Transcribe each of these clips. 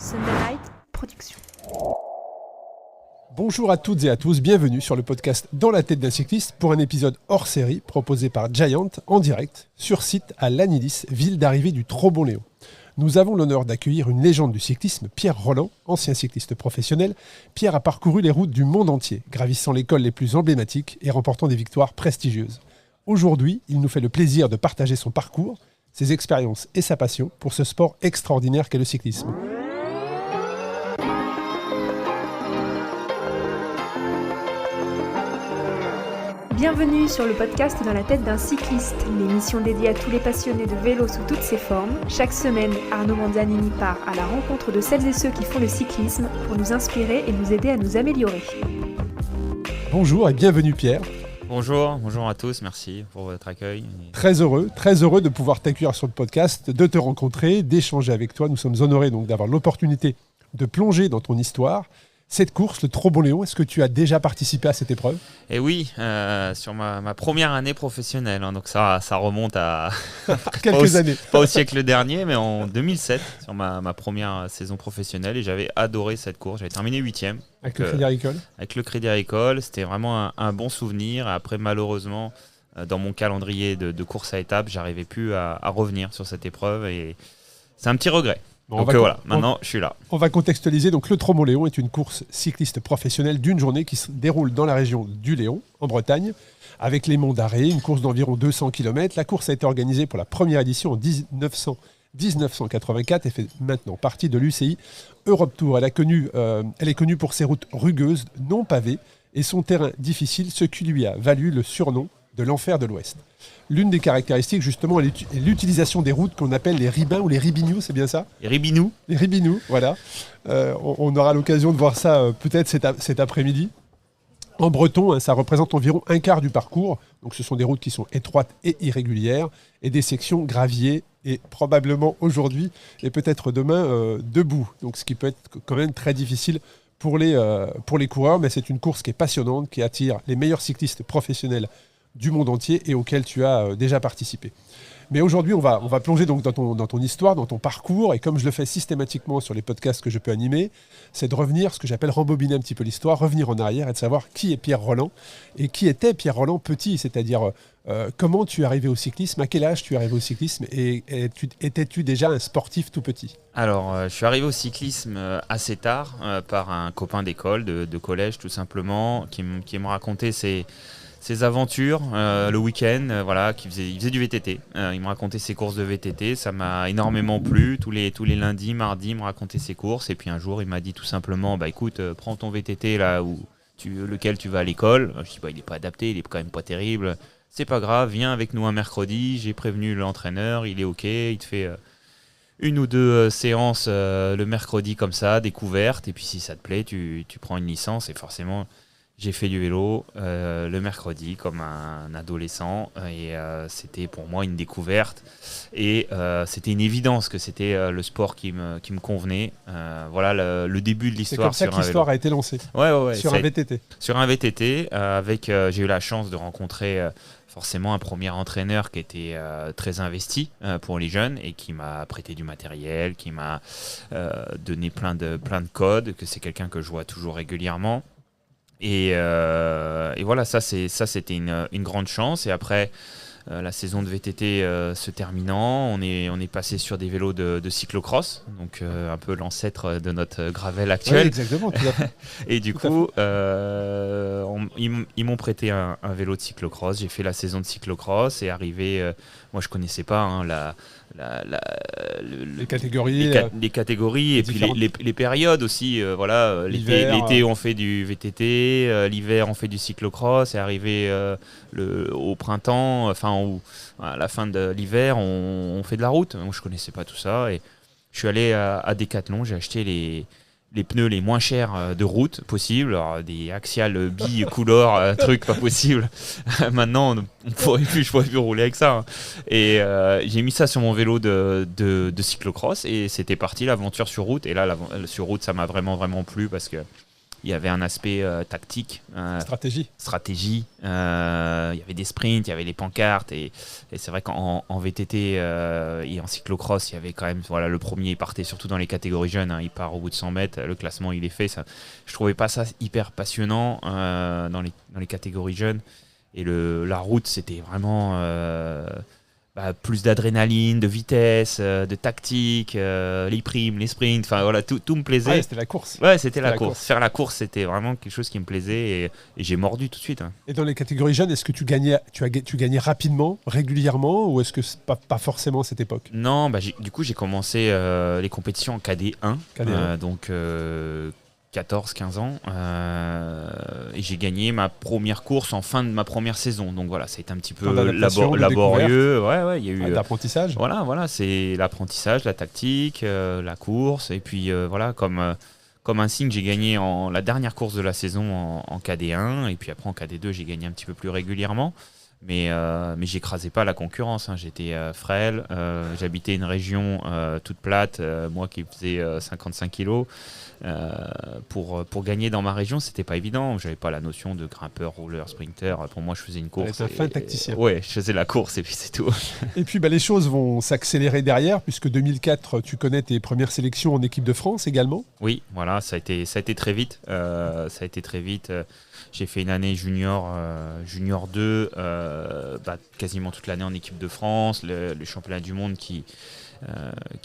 Sunday Night Production. Bonjour à toutes et à tous, bienvenue sur le podcast Dans la tête d'un cycliste pour un épisode hors série proposé par Giant en direct sur site à Lanidis, ville d'arrivée du Trop-Bon-Léon. Nous avons l'honneur d'accueillir une légende du cyclisme, Pierre Rolland, ancien cycliste professionnel. Pierre a parcouru les routes du monde entier, gravissant les cols les plus emblématiques et remportant des victoires prestigieuses. Aujourd'hui, il nous fait le plaisir de partager son parcours, ses expériences et sa passion pour ce sport extraordinaire qu'est le cyclisme. Bienvenue sur le podcast Dans la tête d'un cycliste, l'émission dédiée à tous les passionnés de vélo sous toutes ses formes. Chaque semaine, Arnaud Manzanini part à la rencontre de celles et ceux qui font le cyclisme pour nous inspirer et nous aider à nous améliorer. Bonjour et bienvenue Pierre. Bonjour à tous, merci pour votre accueil. Très heureux de pouvoir t'accueillir sur le podcast, de te rencontrer, d'échanger avec toi. Nous sommes honorés donc d'avoir l'opportunité de plonger dans ton histoire. Cette course, le Trop-Bon-Léon, est-ce que tu as déjà participé à cette épreuve ? Et oui, sur ma première année professionnelle, hein, donc ça remonte à quelques années. Pas au siècle dernier, mais en 2007, sur ma première saison professionnelle, et j'avais adoré cette course. J'avais terminé 8e. Avec le Crédit Agricole ? Avec le Crédit Agricole, c'était vraiment un bon souvenir. Après, malheureusement, dans mon calendrier de course à étapes, j'arrivais plus à revenir sur cette épreuve, et c'est un petit regret. Bon, donc voilà, maintenant je suis là. On va contextualiser. Donc le Trop-Bon-Léon est une course cycliste professionnelle d'une journée qui se déroule dans la région du Léon, en Bretagne, avec les monts d'Arrée, une course d'environ 200 km. La course a été organisée pour la première édition en 1984 et fait maintenant partie de l'UCI Europe Tour. Elle est connue pour ses routes rugueuses, non pavées, et son terrain difficile, ce qui lui a valu le surnom de l'enfer de l'Ouest. L'une des caractéristiques, justement, est l'utilisation des routes qu'on appelle les ribins ou les ribignoux, c'est bien ça ? Les ribinous. Les ribinous, voilà. On aura l'occasion de voir ça peut-être cet après-midi. En breton, ça représente environ un quart du parcours. Donc ce sont des routes qui sont étroites et irrégulières et des sections gravier et probablement aujourd'hui et peut-être demain debout. Donc ce qui peut être quand même très difficile pour les coureurs, mais c'est une course qui est passionnante, qui attire les meilleurs cyclistes professionnels du monde entier et auquel tu as déjà participé. Mais aujourd'hui, on va plonger donc dans ton histoire, dans ton parcours, et comme je le fais systématiquement sur les podcasts que je peux animer, c'est de revenir, ce que j'appelle rembobiner un petit peu l'histoire, revenir en arrière et de savoir qui est Pierre Rolland et qui était Pierre Rolland petit, c'est-à-dire comment tu es arrivé au cyclisme, à quel âge tu es arrivé au cyclisme et étais-tu déjà un sportif tout petit ? Alors, je suis arrivé au cyclisme assez tard par un copain d'école, de collège tout simplement, qui me racontait ses aventures le week-end, voilà, il faisait du VTT. Il me racontait ses courses de VTT, ça m'a énormément plu. Tous les lundis, mardis, il me racontait ses courses. Et puis un jour, il m'a dit tout simplement, écoute, prends ton VTT là lequel tu vas à l'école. Je dis, il n'est pas adapté, il est quand même pas terrible. C'est pas grave, viens avec nous un mercredi. J'ai prévenu l'entraîneur, il est ok, il te fait une ou deux séances le mercredi comme ça, découverte. Et puis si ça te plaît, tu prends une licence et forcément. J'ai fait du vélo le mercredi comme un adolescent et c'était pour moi une découverte et c'était une évidence que c'était le sport qui me convenait. Voilà le début de l'histoire. C'est comme ça que l'histoire a été lancée. Ouais, sur un VTT. Sur un VTT j'ai eu la chance de rencontrer forcément un premier entraîneur qui était très investi pour les jeunes et qui m'a prêté du matériel, qui m'a donné plein de codes, que c'est quelqu'un que je vois toujours régulièrement. Et voilà, ça c'était une grande chance. Et après la saison de VTT se terminant, on est passé sur des vélos de cyclocross, donc un peu l'ancêtre de notre gravel actuel. Oui, exactement, tout à fait. Et du coup, ils m'ont prêté un vélo de cyclocross. J'ai fait la saison de cyclocross et arrivé. Moi, je connaissais pas les catégories, les catégories et puis les périodes aussi. Voilà, l'été on fait du VTT, l'hiver on fait du cyclocross, et arrivé au printemps, à la fin de l'hiver, on fait de la route. Moi, je connaissais pas tout ça et je suis allé à Decathlon, j'ai acheté les pneus les moins chers de route possible, alors, des Axial bicolores, truc pas possible. Maintenant, je pourrais plus rouler avec ça. Hein. Et j'ai mis ça sur mon vélo de cyclocross et c'était parti l'aventure sur route. Et là, sur route, ça m'a vraiment plu parce que il y avait un aspect tactique, stratégie. Il y avait des sprints, il y avait les pancartes. Et c'est vrai qu'en VTT et en cyclocross, il y avait quand même... Voilà, le premier, il partait surtout dans les catégories jeunes. Il part au bout de 100 mètres. Le classement, il est fait. Ça, je trouvais pas ça hyper passionnant dans les catégories jeunes. Et la route, c'était vraiment... plus d'adrénaline, de vitesse, de tactique, les primes, les sprints, enfin voilà, tout me plaisait. Ouais, c'était la course. Ouais, c'était la course. Faire la course, c'était vraiment quelque chose qui me plaisait et j'ai mordu tout de suite. Et dans les catégories jeunes, est-ce que tu gagnais rapidement, régulièrement, ou est-ce que c'est pas forcément à cette époque? Non, du coup j'ai commencé les compétitions en KD1, donc 14-15 ans, et j'ai gagné ma première course en fin de ma première saison. Donc voilà, ça a été un petit peu laborieux. Ouais, il y a eu l'apprentissage. Voilà, c'est l'apprentissage, la tactique, la course, et puis voilà, comme un signe, j'ai gagné la dernière course de la saison en KD1, et puis après en KD2, j'ai gagné un petit peu plus régulièrement. Mais j'écrasais pas la concurrence, hein. J'étais frêle, j'habitais une région toute plate, moi qui faisais 55 kilos. Pour gagner dans ma région, c'était pas évident. J'avais pas la notion de grimpeur, rouleur, sprinter. Pour moi, je faisais une course. C'est un fin tacticien. Ouais, je faisais la course et puis c'est tout. Et puis les choses vont s'accélérer derrière, puisque 2004, tu connais tes premières sélections en équipe de France également. Oui, voilà, ça a été très vite. J'ai fait une année junior 2, quasiment toute l'année en équipe de France, le championnat du monde qui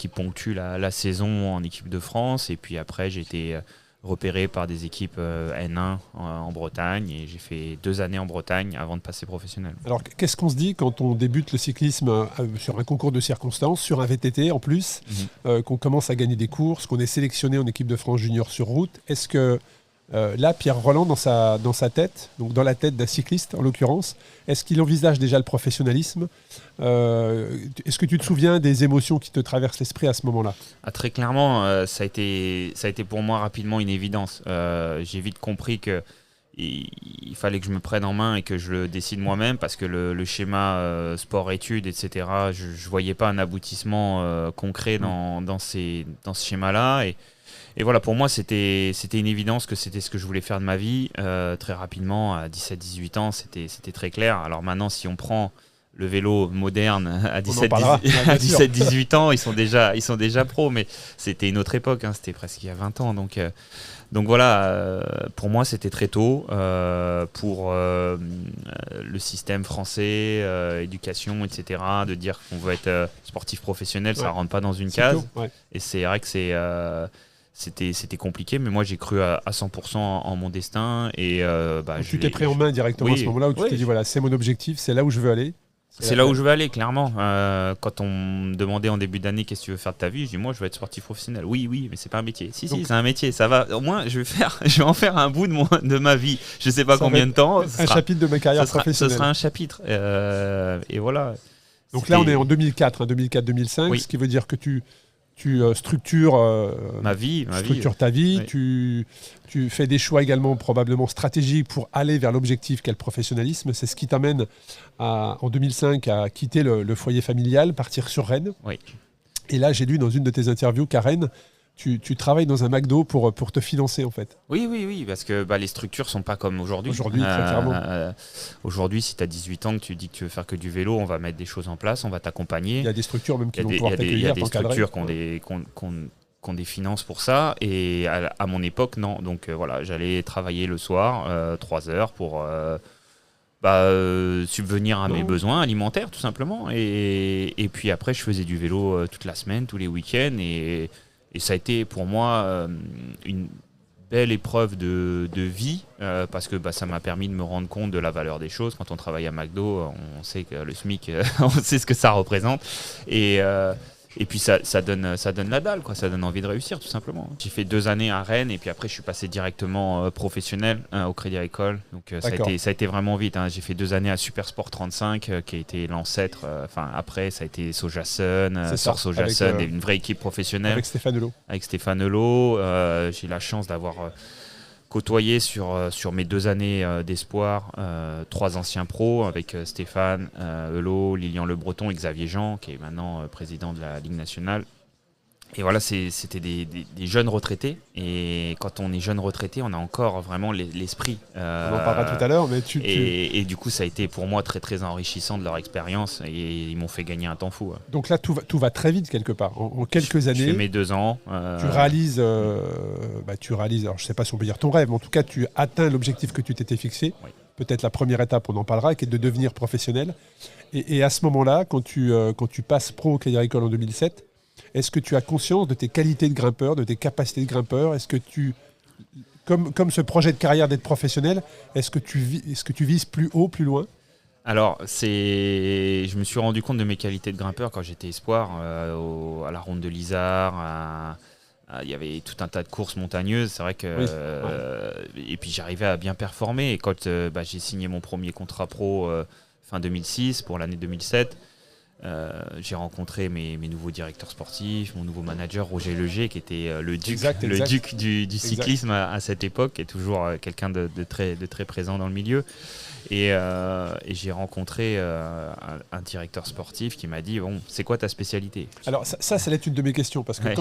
ponctue la saison en équipe de France. Et puis après, j'ai été repéré par des équipes N1 en Bretagne, et j'ai fait 2 années en Bretagne avant de passer professionnel. Alors, qu'est-ce qu'on se dit quand on débute le cyclisme sur un concours de circonstances, sur un VTT en plus, qu'on commence à gagner des courses, qu'on est sélectionné en équipe de France junior sur route? Est-ce que là, Pierre Rolland, dans sa tête, donc dans la tête d'un cycliste en l'occurrence, est-ce qu'il envisage déjà le professionnalisme? Est-ce que tu te souviens des émotions qui te traversent l'esprit à ce moment-là? Très clairement, ça a été pour moi rapidement une évidence. J'ai vite compris que il fallait que je me prenne en main et que je le décide moi-même, parce que le schéma sport-études, etc., je ne voyais pas un aboutissement concret dans ce schéma-là. Et voilà, pour moi, c'était une évidence que c'était ce que je voulais faire de ma vie. Très rapidement, à 17-18 ans, c'était très clair. Alors maintenant, si on prend le vélo moderne à 17-18 ans, ils sont déjà pros, mais c'était une autre époque, hein, c'était presque il y a 20 ans. Donc voilà, pour moi, c'était très tôt. Pour le système français, éducation, etc., de dire qu'on veut être sportif professionnel, ça ne rentre pas dans une case. Et c'est vrai que c'était compliqué, mais moi j'ai cru à 100% en mon destin. Et tu t'es pris en main directement à ce moment-là, où tu t'es dit voilà, c'est mon objectif, c'est là où je veux aller. C'est là où je veux aller, clairement. Quand on me demandait en début d'année qu'est-ce que tu veux faire de ta vie, je dis moi je veux être sportif professionnel. Oui, mais c'est pas un métier. Si, c'est un métier. Ça va. Au moins je vais en faire un bout de ma vie. Je sais pas combien de temps. Chapitre de ma carrière professionnelle. Ce sera un chapitre. Et voilà. Donc là on est en 2004, 2004-2005, ce qui veut dire que tu structures ma vie, ta vie, oui. Tu fais des choix également probablement stratégiques pour aller vers l'objectif qu'est le professionnalisme. C'est ce qui t'amène en 2005 à quitter le foyer familial, partir sur Rennes. Oui. Et là, j'ai lu dans une de tes interviews qu'à Rennes, tu travailles dans un McDo pour te financer en fait. Oui, parce que les structures sont pas comme aujourd'hui. Aujourd'hui, très clairement. Aujourd'hui, si tu as 18 ans, que tu dis que tu veux faire que du vélo, on va mettre des choses en place, on va t'accompagner. Il y a des structures même qui vont pouvoir t'accueillir. Il y a des structures qui ont des finances pour ça, et à mon époque, non. Donc voilà, j'allais travailler le soir, 3 heures pour subvenir à mes besoins alimentaires, tout simplement. Et puis après, je faisais du vélo toute la semaine, tous les week-ends, et ça a été pour moi une belle épreuve de vie, parce que ça m'a permis de me rendre compte de la valeur des choses. Quand on travaille à McDo, on sait que le SMIC, on sait ce que ça représente. Et puis ça donne la dalle, quoi. Ça donne envie de réussir, tout simplement. J'ai fait 2 années à Rennes, et puis après je suis passé directement professionnel au Crédit Agricole. Donc ça a été vraiment vite, hein. J'ai fait 2 années à Supersport 35, qui a été l'ancêtre. Après ça a été Sojasun, Sojasun, une vraie équipe professionnelle. Avec Stéphane Helot. J'ai eu la chance d'avoir côtoyé sur mes 2 années d'espoir 3 anciens pros, avec Stéphane Helot, Lilian Le Breton et Xavier Jean, qui est maintenant président de la Ligue nationale. Et voilà, c'était des jeunes retraités. Et quand on est jeune retraité, on a encore vraiment l'esprit. On en parlera tout à l'heure, mais et du coup, ça a été pour moi très très enrichissant de leur expérience. Et ils m'ont fait gagner un temps fou. Donc là, tout va très vite quelque part. En quelques années. Je fais mes 2 ans. Tu réalises, alors je ne sais pas si on peut dire ton rêve, mais en tout cas, tu atteins l'objectif que tu t'étais fixé. Oui. Peut-être la première étape, on en parlera, qui est de devenir professionnel. Et à ce moment-là, quand tu passes pro au Crédit Agricole en 2007, est-ce que tu as conscience de tes qualités de grimpeur, de tes capacités de grimpeur ? Est-ce que comme ce projet de carrière d'être professionnel, est-ce que tu vises plus haut, plus loin ? Alors, je me suis rendu compte de mes qualités de grimpeur quand j'étais espoir, à la ronde de l'Isard. Il y avait tout un tas de courses montagneuses, c'est vrai que et puis j'arrivais à bien performer. Et quand j'ai signé mon premier contrat pro fin 2006 pour l'année 2007, j'ai rencontré mes nouveaux directeurs sportifs, mon nouveau manager Roger Leger, qui était le duc du cyclisme à cette époque, qui est toujours quelqu'un de très présent dans le milieu. Et j'ai rencontré un directeur sportif qui m'a dit, bon, c'est quoi ta spécialité ? Alors ça va être une de mes questions, parce que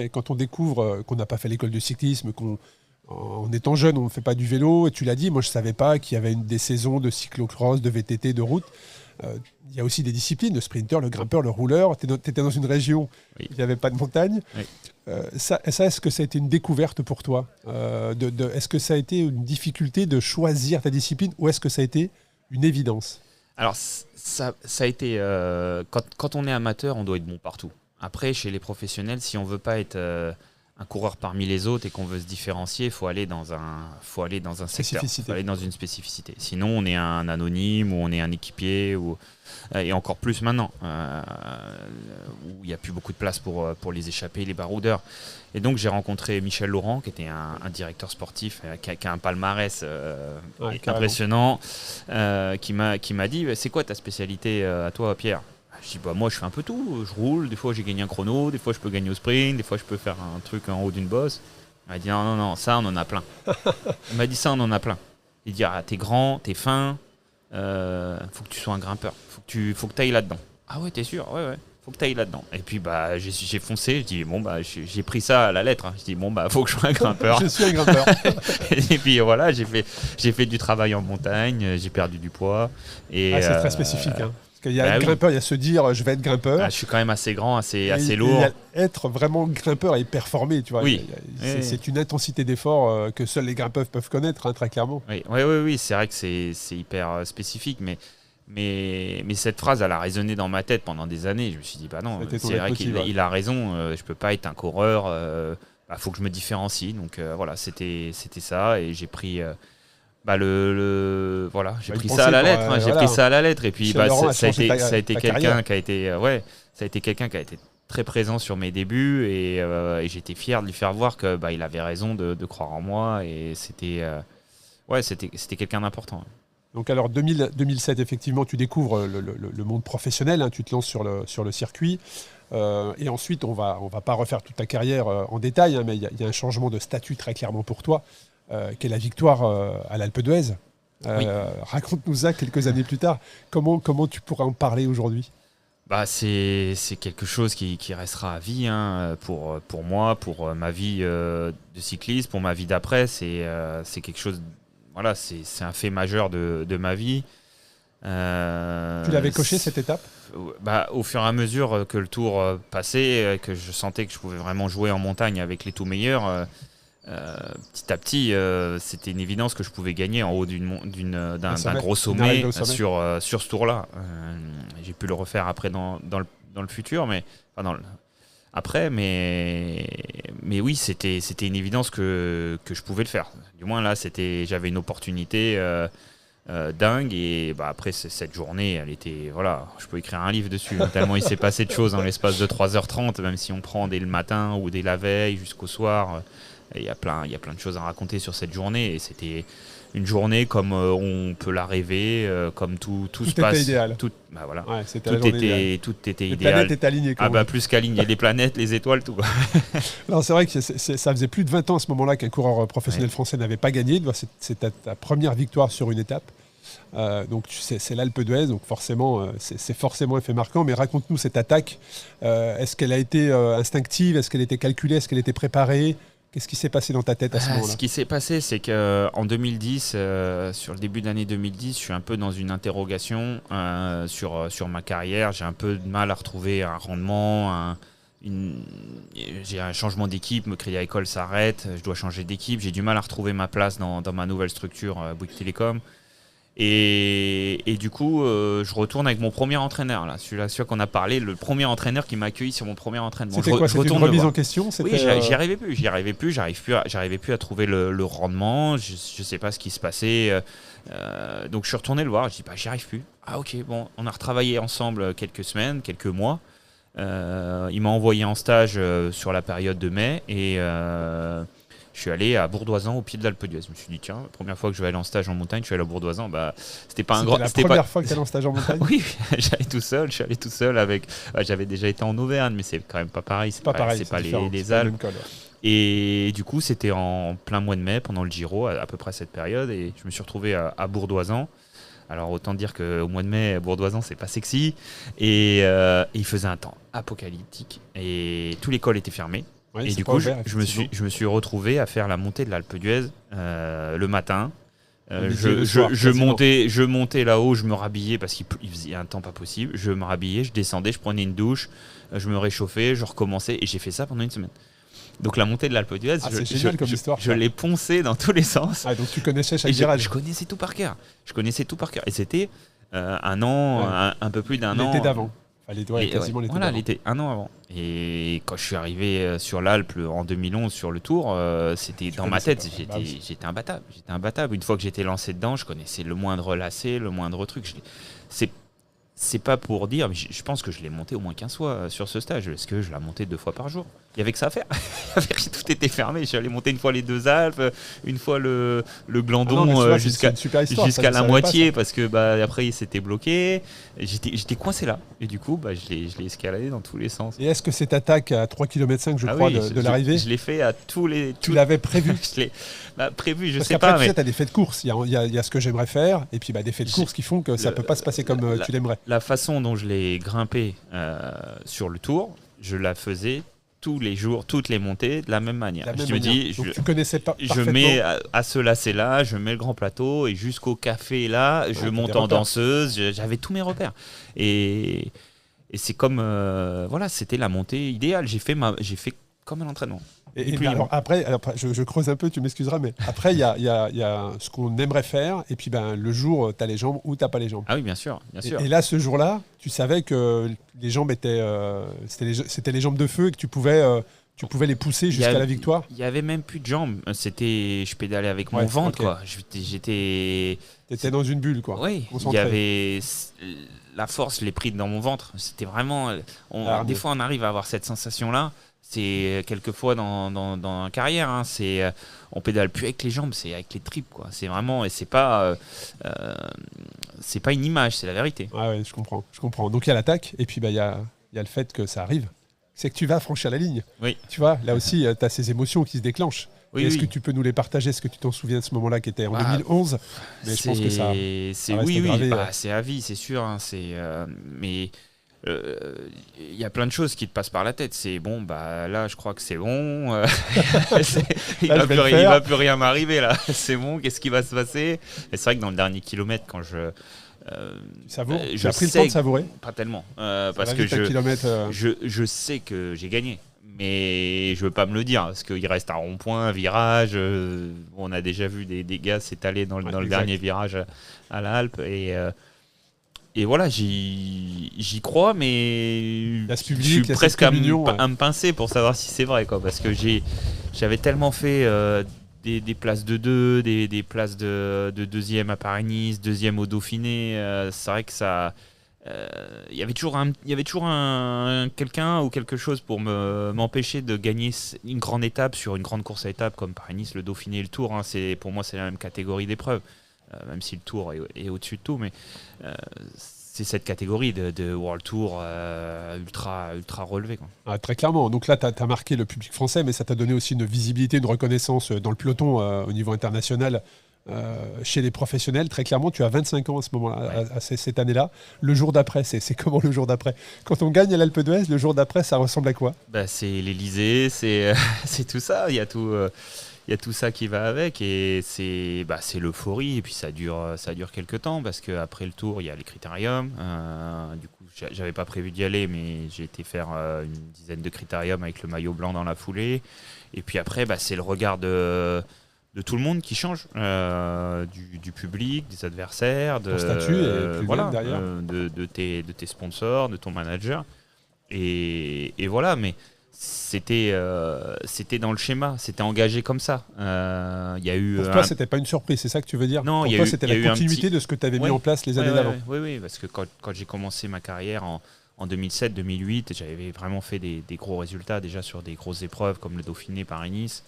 quand on découvre qu'on n'a pas fait l'école de cyclisme, en étant jeune, on ne fait pas du vélo, et tu l'as dit, moi je ne savais pas qu'il y avait des saisons de cyclocross, de VTT, de route. Il y a aussi des disciplines, le sprinter, le grimpeur, le rouleur. Tu étais dans une région où il n'y avait pas de montagne. Oui. Est-ce que ça a été une découverte pour toi ? Est-ce que ça a été une difficulté de choisir ta discipline, ou est-ce que ça a été une évidence ? Alors, ça a été... quand on est amateur, on doit être bon partout. Après, chez les professionnels, si on ne veut pas être un coureur parmi les autres et qu'on veut se différencier, il faut aller dans un secteur, il faut aller dans une spécificité. Sinon, on est un anonyme ou on est un équipier, et encore plus maintenant, où il n'y a plus beaucoup de place pour les échappés, les baroudeurs. Et donc, j'ai rencontré Michel Laurent, qui était un directeur sportif qui a un palmarès impressionnant, qui m'a dit, c'est quoi ta spécialité à toi, Pierre ? Je dis, moi je fais un peu tout, je roule, des fois j'ai gagné un chrono, des fois je peux gagner au sprint, des fois je peux faire un truc en haut d'une bosse. Il m'a dit non, ça on en a plein. Il m'a dit ça on en a plein. Il dit, t'es grand, t'es fin, faut que tu sois un grimpeur, faut que tu ailles là-dedans. Ah ouais, t'es sûr ? Ouais, faut que tu ailles là-dedans. Et puis j'ai foncé, je dis j'ai pris ça à la lettre. Je dis faut que je sois un grimpeur. Je suis un grimpeur. Et puis voilà, j'ai fait du travail en montagne, j'ai perdu du poids. Et, c'est très spécifique. Il y a grimpeur, il y a se dire je vais être grimpeur. Je suis quand même assez grand, assez lourd. Il y a être vraiment grimpeur et performer, tu vois. Oui. C'est une intensité d'effort que seuls les grimpeurs peuvent connaître, très clairement. Oui, c'est vrai que c'est hyper spécifique, mais cette phrase, elle a résonné dans ma tête pendant des années. Je me suis dit, non, c'est vrai qu'il a raison, je peux pas être un coureur, faut que je me différencie. Donc voilà, c'était ça, et j'ai pris... j'ai pris ça à la lettre. J'ai pris ça à la lettre. Et puis ça a été quelqu'un qui a été très présent sur mes débuts, et j'étais fier de lui faire voir que il avait raison de croire en moi, et c'était quelqu'un d'important. Donc alors 2007, effectivement, tu découvres le monde professionnel, tu te lances sur le circuit. Et ensuite, on va pas refaire toute ta carrière en détail, mais il y a un changement de statut très clairement pour toi, qui est la victoire à l'Alpe d'Huez. Raconte-nous ça quelques années plus tard. Comment tu pourras en parler aujourd'hui ? C'est quelque chose qui restera à vie, pour moi, pour ma vie de cycliste, pour ma vie d'après. C'est quelque chose... Voilà, c'est un fait majeur de ma vie. Tu l'avais coché cette étape ? Au fur et à mesure que le tour passait, que je sentais que je pouvais vraiment jouer en montagne avec les tout meilleurs, petit à petit, c'était une évidence que je pouvais gagner en haut d'un gros sommet sur ce tour-là. J'ai pu le refaire après dans le futur, mais après, mais oui, c'était une évidence que je pouvais le faire. Du moins là, j'avais une opportunité dingue, et après cette journée, elle était, je peux écrire un livre dessus, tellement il s'est passé de choses dans l'espace de 3h30, même si on prend dès le matin ou dès la veille jusqu'au soir. Il y a plein de choses à raconter sur cette journée, et c'était une journée comme on peut la rêver, comme tout se passe. Idéal. Tout était idéal. Les planètes étaient alignées. Plus qu'alignées, les planètes, les étoiles, tout. Non, c'est vrai que ça faisait plus de 20 ans à ce moment-là qu'un coureur professionnel français n'avait pas gagné. C'était ta première victoire sur une étape. Donc c'est l'Alpe d'Huez, donc forcément, c'est forcément un fait marquant. Mais raconte-nous cette attaque. Est-ce qu'elle a été instinctive? Est-ce qu'elle était calculée? Est-ce qu'elle était préparée? Qu'est-ce qui s'est passé dans ta tête à ce moment-là? Ce qui s'est passé, c'est qu'en 2010, sur le début de l'année 2010, je suis un peu dans une interrogation sur ma carrière. J'ai un peu de mal à retrouver un rendement, j'ai un changement d'équipe, me Crédit Agricole s'arrête, je dois changer d'équipe, j'ai du mal à retrouver ma place dans ma nouvelle structure Bouygues Télécom. Et du coup, je retourne avec mon premier entraîneur, là, celui qu'on a parlé, le premier entraîneur qui m'a accueilli sur mon premier entraînement. C'était quoi? C'était une remise en question? Oui, j'y arrivais plus, j'arrivais plus à trouver le rendement, je sais pas ce qui se passait. Donc je suis retourné le voir, je dis j'y arrive plus. Ah ok, bon, on a retravaillé ensemble quelques semaines, quelques mois. Il m'a envoyé en stage sur la période de mai et je suis allé à Bourdoisan au pied de l'Alpe d'Huez. Je me suis dit tiens, la première fois que je vais aller en stage en montagne, je suis allé à Bourdoisan. C'était la première fois que tu allais en stage en montagne? Oui, j'allais tout seul. Je suis allé tout seul avec. J'avais déjà été en Auvergne, mais c'est quand même pas pareil. C'est pas les Alpes. Et du coup, c'était en plein mois de mai pendant le Giro, à peu près cette période, et je me suis retrouvé à Bourdoisan. Alors autant dire qu'au mois de mai, Bourdoisan, c'est pas sexy. Et il faisait un temps apocalyptique. Et tout l'école était fermé. Ouais, et du coup, je me suis retrouvé à faire la montée de l'Alpe d'Huez le matin. Je montais là-haut, je me rhabillais parce qu'il faisait un temps pas possible. Je me rhabillais, je descendais, je prenais une douche, je me réchauffais, je recommençais. Et j'ai fait ça pendant une semaine. Donc la montée de l'Alpe d'Huez, je l'ai poncé dans tous les sens. Ah, donc tu connaissais chaque virage. Je connaissais tout par cœur. Et c'était un an, un peu plus d'un an. L'été d'avant. Quasiment l'été d'avant. L'été, un an avant. Et quand je suis arrivé sur l'Alpe en 2011 sur le Tour, c'était dans ma tête, j'étais imbattable. Une fois que j'étais lancé dedans, je connaissais le moindre lacet, le moindre truc. C'est pas pour dire, mais je pense que je l'ai monté au moins 15 fois sur ce stage. Est-ce que je l'ai monté 2 fois par jour? Il y avait que ça à faire. Tout était fermé. Je suis allé monter une fois les 2 Alpes, une fois le Glandon jusqu'à la moitié parce que après il s'était bloqué. J'étais coincé là. Et du coup, je l'ai escaladé dans tous les sens. Et est-ce que cette attaque à 3,5 km je crois de l'arrivée, je l'ai fait à tous les... Tu l'avais prévu? Je l'ai prévu, je parce sais pas. Parce qu'après, tu as des faits de course. Il y a ce que j'aimerais faire et puis des faits de course qui font que ça peut pas se passer comme tu l'aimerais. La façon dont je l'ai grimpé sur le Tour, je la faisais tous les jours, toutes les montées de la même manière. Donc tu connaissais pas parfaitement. Je mets à ce lacet-là, je mets le grand plateau et jusqu'au café là, je monte en danseuse. J'avais tous mes repères. Et c'est comme c'était la montée idéale. J'ai fait comme un entraînement. Et puis, alors après, je creuse un peu, tu m'excuseras, mais après, il y a ce qu'on aimerait faire, et puis le jour, tu as les jambes ou tu n'as pas les jambes. Ah oui, bien sûr. Et là, ce jour-là, tu savais que les jambes étaient, c'était les jambes de feu et que tu pouvais les pousser jusqu'à la victoire. Il n'y avait même plus de jambes. Je pédalais avec mon ventre, quoi. T'étais dans une bulle, quoi. Oui, il y avait... La force, je l'ai prise dans mon ventre. C'était vraiment... Des fois, on arrive à avoir cette sensation-là. C'est quelquefois dans une carrière, on pédale plus avec les jambes, c'est avec les tripes, quoi. C'est vraiment, et c'est pas une image, c'est la vérité. Ah ouais, je comprends. Donc il y a l'attaque, et puis il y a le fait que ça arrive. C'est que tu vas franchir la ligne. Oui. Tu vois, là aussi, tu as ces émotions qui se déclenchent. Oui, est-ce que tu peux nous les partager? Est-ce que tu t'en souviens de ce moment-là qui était en 2011? Mais je pense que ça oui, c'est à vie, c'est sûr. Mais il y a plein de choses qui te passent par la tête. C'est bon, là, je crois que c'est bon. Il va plus rien m'arriver là. C'est bon. Qu'est-ce qui va se passer? Et c'est vrai que dans le dernier kilomètre, quand tu as pris le temps de savourer? Pas tellement, parce que je sais que j'ai gagné. Mais je veux pas me le dire parce qu'il reste un rond-point, un virage. On a déjà vu des gars s'étaler dans le dernier virage à l'Alpe et voilà, j'y crois, mais je suis presque à me pincer pour savoir si c'est vrai, quoi, parce que j'avais tellement fait des places de 2, des places de deuxième à Paris-Nice, deuxième au Dauphiné. C'est vrai que ça, il y avait toujours quelqu'un ou quelque chose pour m'empêcher de gagner une grande étape sur une grande course à étapes comme Paris-Nice, le Dauphiné et le Tour. Pour moi, c'est la même catégorie d'épreuves. Même si le Tour est au-dessus de tout, mais c'est cette catégorie de World Tour ultra relevé, quoi. Ah, très clairement. Donc là, tu as marqué le public français, mais ça t'a donné aussi une visibilité, une reconnaissance dans le peloton au niveau international chez les professionnels, très clairement, tu as 25 ans à ce moment-là, cette année-là. Le jour d'après, c'est comment le jour d'après? Quand on gagne à l'Alpe d'Huez, le jour d'après, ça ressemble à quoi? C'est l'Elysée, c'est tout ça. Il y a tout ça qui va avec et c'est l'euphorie. Et puis ça dure quelques temps parce qu'après le tour, il y a les critériums. Du coup, j'avais pas prévu d'y aller, mais j'ai été faire une dizaine de critériums avec le maillot blanc dans la foulée. Et puis après, c'est le regard de tout le monde qui change, du public, des adversaires, ton statut et derrière. de tes sponsors, de ton manager. Et voilà, mais c'était dans le schéma, c'était engagé comme ça. Y a eu pour toi, c'était pas une surprise, c'est ça que tu veux dire? Non, pour toi, c'était la continuité de ce que tu avais mis en place les années d'avant. Oui, parce que quand j'ai commencé ma carrière en 2007-2008, j'avais vraiment fait des gros résultats déjà sur des grosses épreuves comme le Dauphiné, Paris-Nice.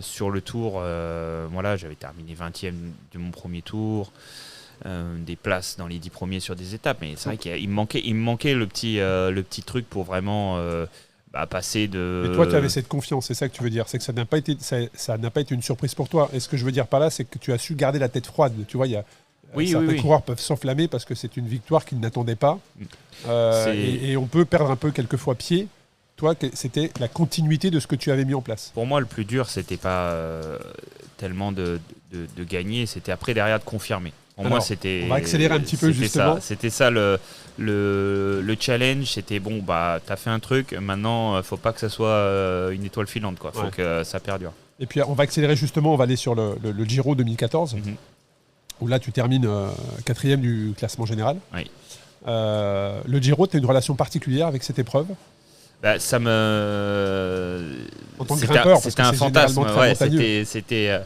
Sur le tour, j'avais terminé 20e de mon premier tour, des places dans les 10 premiers sur des étapes, mais c'est vrai qu'il me manquait le petit truc pour vraiment passer de... Mais toi, tu avais cette confiance, c'est ça que tu veux dire, c'est que ça n'a pas été une surprise pour toi. Et ce que je veux dire par là, c'est que tu as su garder la tête froide. Tu vois, certains coureurs peuvent s'enflammer parce que c'est une victoire qu'ils n'attendaient pas, et on peut perdre un peu quelquefois pied. Toi, c'était la continuité de ce que tu avais mis en place. Pour moi, le plus dur, c'était pas tellement de gagner, c'était après derrière de confirmer. Pour moi, c'était. On va accélérer un petit peu justement. C'était ça le challenge. C'était bon, t'as fait un truc. Maintenant, faut pas que ça soit une étoile filante, quoi. Faut que ça perdure. Et puis, on va accélérer justement. On va aller sur le Giro 2014, où là, tu termines 4e du classement général. Oui. Le Giro, tu as une relation particulière avec cette épreuve? Ça me. En tant que grimpeur, c'était un fantasme. C'était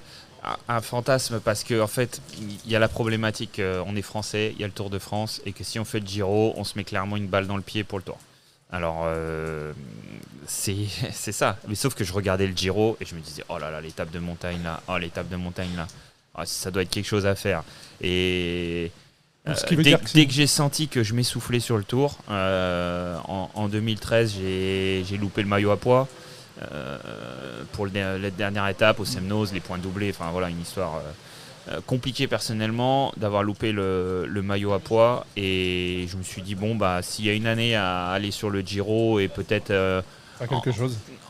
un fantasme parce qu'en fait, il y a la problématique. On est français, il y a le Tour de France, et que si on fait le Giro, on se met clairement une balle dans le pied pour le Tour. Alors, c'est ça. Mais sauf que je regardais le Giro et je me disais, oh là là, l'étape de montagne là, ça doit être quelque chose à faire. Et dès que j'ai senti que je m'essoufflais sur le tour, en 2013, j'ai loupé le maillot à poids pour la dernière étape au Semnoz, les points doublés, enfin voilà, une histoire compliquée personnellement d'avoir loupé le maillot à poids, et je me suis dit s'il y a une année à aller sur le Giro et peut-être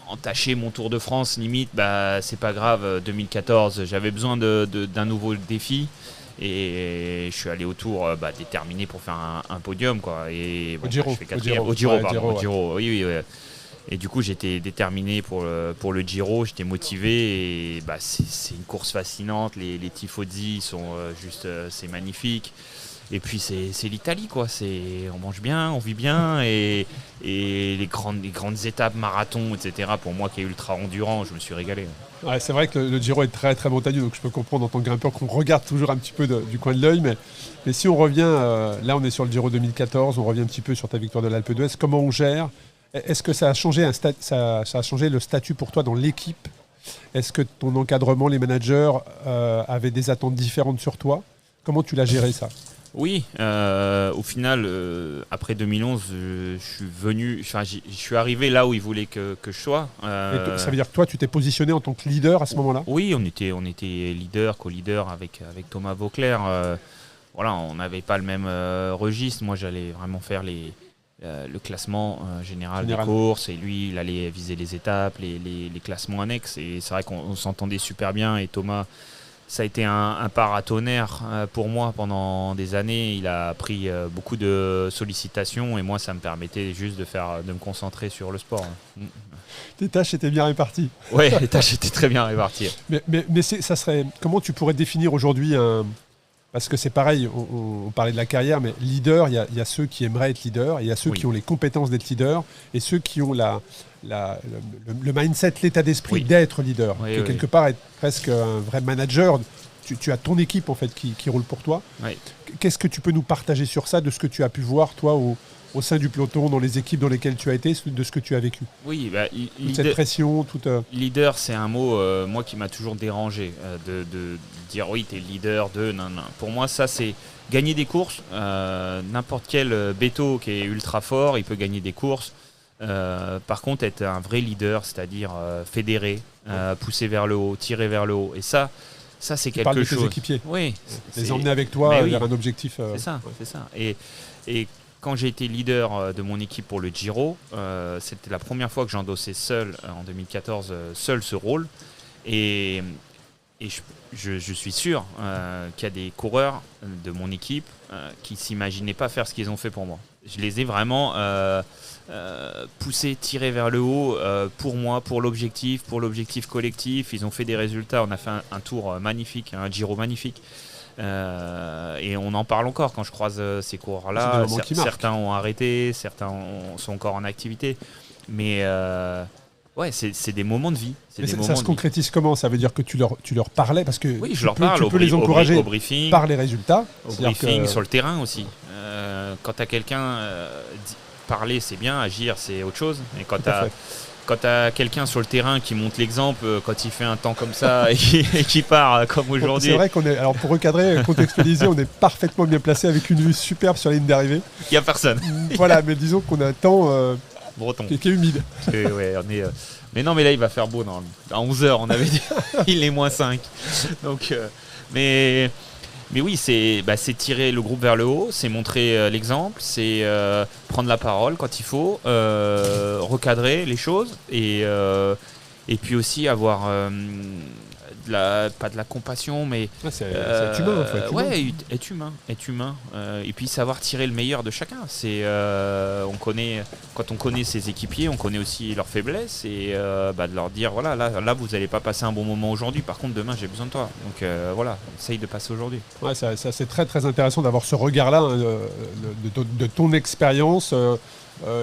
entacher mon Tour de France limite, c'est pas grave. 2014, j'avais besoin d'un nouveau défi. Et je suis allé au Tour déterminé pour faire un podium, quoi. Et au Giro, je fais quatrième. Au Giro. Oui. Et du coup, j'étais déterminé pour le Giro. J'étais motivé. Et c'est une course fascinante. Les tifosi sont c'est magnifique. Et puis c'est l'Italie, quoi. On mange bien, on vit bien, et les grandes étapes, marathon, etc. Pour moi qui est ultra endurant, je me suis régalé. Ouais, c'est vrai que le Giro est très très montagneux, donc je peux comprendre en tant que grimpeur qu'on regarde toujours un petit peu du coin de l'œil. Mais si on revient, là on est sur le Giro 2014, on revient un petit peu sur ta victoire de l'Alpe d'Huez. Comment on gère? Est-ce que ça a changé ça a changé le statut pour toi dans l'équipe? Est-ce que ton encadrement, les managers avaient des attentes différentes sur toi? Comment tu l'as géré ça? Oui, au final, après 2011, je suis arrivé là où ils voulaient que je sois. Ça veut dire que toi, tu t'es positionné en tant que leader à ce moment-là? Oui, on était leader, co-leader avec Thomas Vauclair. On n'avait pas le même registre. Moi, j'allais vraiment faire le classement général des courses, et lui, il allait viser les étapes, les classements annexes. Et c'est vrai qu'on s'entendait super bien, et Thomas... Ça a été un paratonnerre pour moi pendant des années. Il a pris beaucoup de sollicitations, et moi, ça me permettait juste de me concentrer sur le sport. Tes tâches étaient bien réparties. Oui, les tâches étaient très bien réparties. Mais ça serait... Comment tu pourrais définir aujourd'hui Parce que c'est pareil, on parlait de la carrière, mais leader, il y a ceux qui aimeraient être leader, et il y a ceux qui ont les compétences d'être leader, et ceux qui ont le mindset, l'état d'esprit d'être leader. Quelque part, être presque un vrai manager. Tu as ton équipe en fait qui roule pour toi. Oui. Qu'est-ce que tu peux nous partager sur ça, de ce que tu as pu voir toi au sein du peloton, dans les équipes dans lesquelles tu as été, de ce que tu as vécu? Oui, toute cette pression, leader, c'est un mot moi qui m'a toujours dérangé, de dire oui, t'es leader de non. Pour moi, ça c'est gagner des courses. N'importe quel béto qui est ultra fort, il peut gagner des courses. Par contre, être un vrai leader, c'est-à-dire fédérer, pousser vers le haut, tirer vers le haut, et ça, Ça, c'est Tu parles quelque de tes chose. équipiers. Oui. Les emmener avec toi oui. vers un objectif. C'est ça, c'est ça. Et quand j'ai été leader de mon équipe pour le Giro, c'était la première fois que j'endossais seul, en 2014, seul ce rôle. Et je suis sûr qu'il y a des coureurs de mon équipe qui ne s'imaginaient pas faire ce qu'ils ont fait pour moi. Je les ai vraiment poussés, tirés vers le haut pour moi, pour l'objectif collectif. Ils ont fait des résultats. On a fait un tour magnifique, un Giro magnifique. Et on en parle encore quand je croise ces coureurs-là. Certains ont arrêté, certains sont encore en activité. Mais ouais, c'est des moments de vie. Ça se concrétise comment? Ça veut dire que tu leur parlais parce que oui, je leur parle. Tu peux les encourager au briefing, par les résultats. Au briefing, sur le terrain aussi. Quand tu as quelqu'un, parler c'est bien, agir c'est autre chose. Et quand tu as quelqu'un sur le terrain qui montre l'exemple, quand il fait un temps comme ça et qui part comme aujourd'hui. C'est vrai qu'on est, alors pour recadrer, contextualiser, on est parfaitement bien placé avec une vue superbe sur la ligne d'arrivée. Il n'y a personne. Voilà, mais disons qu'on a un temps breton qui est humide. Ouais, on est, mais non, mais là il va faire beau. À 11h, on avait dit il est -5. Donc, mais oui, c'est tirer le groupe vers le haut, c'est montrer l'exemple, c'est prendre la parole quand il faut, recadrer les choses et puis aussi avoir pas de la compassion, mais c'est être humain, en fait. Ouais, être humain, et puis savoir tirer le meilleur de chacun. C'est quand on connaît ses équipiers, on connaît aussi leurs faiblesses et de leur dire voilà, là vous n'allez pas passer un bon moment aujourd'hui, par contre demain j'ai besoin de toi, donc voilà, essaye de passer aujourd'hui. Ouais, ça c'est très très intéressant d'avoir ce regard-là de ton expérience.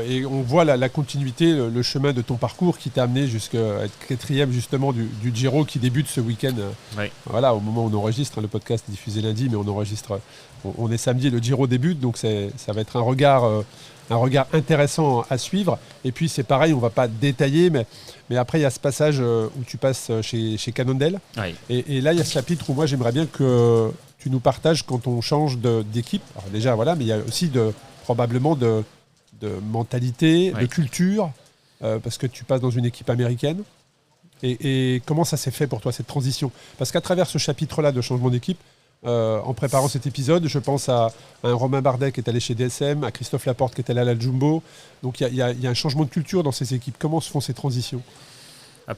Et on voit la continuité, le chemin de ton parcours qui t'a amené jusqu'à être 4e justement du Giro qui débute ce week-end. Oui. Voilà, au moment où on enregistre, le podcast est diffusé lundi, mais on est samedi, le Giro débute, donc ça va être un regard intéressant à suivre. Et puis c'est pareil, on ne va pas détailler, mais après il y a ce passage où tu passes chez Cannondale. Oui. Et là il y a ce chapitre où moi j'aimerais bien que tu nous partages quand on change d'équipe. Alors déjà voilà, mais il y a aussi probablement de mentalité, de culture, parce que tu passes dans une équipe américaine. Et comment ça s'est fait pour toi, cette transition? Parce qu'à travers ce chapitre-là de changement d'équipe, en préparant cet épisode, je pense à un Romain Bardet qui est allé chez DSM, à Christophe Laporte qui est allé à la Jumbo. Donc il y a un changement de culture dans ces équipes. Comment se font ces transitions?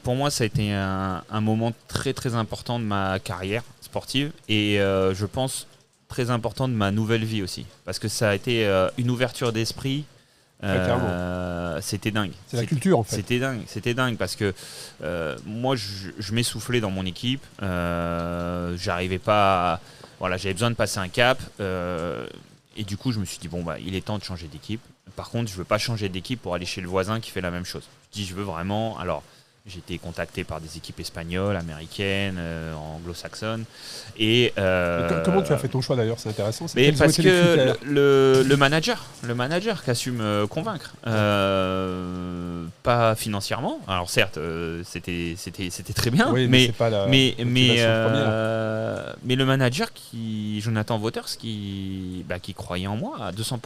Pour moi, ça a été un moment très très important de ma carrière sportive et je pense très important de ma nouvelle vie aussi. Parce que ça a été une ouverture d'esprit. C'était dingue. C'est la culture en fait. C'était dingue parce que moi je m'essoufflais dans mon équipe. J'arrivais pas. Voilà, j'avais besoin de passer un cap. Et du coup, je me suis dit il est temps de changer d'équipe. Par contre, je veux pas changer d'équipe pour aller chez le voisin qui fait la même chose. Je veux vraiment. Alors, j'ai été contacté par des équipes espagnoles, américaines, anglo-saxonnes. Comment tu as fait ton choix d'ailleurs? C'est intéressant. Parce que le manager qui a su me convaincre, pas financièrement. Alors certes, c'était très bien, oui, mais le manager Jonathan Wouters, qui croyait en moi à 200%,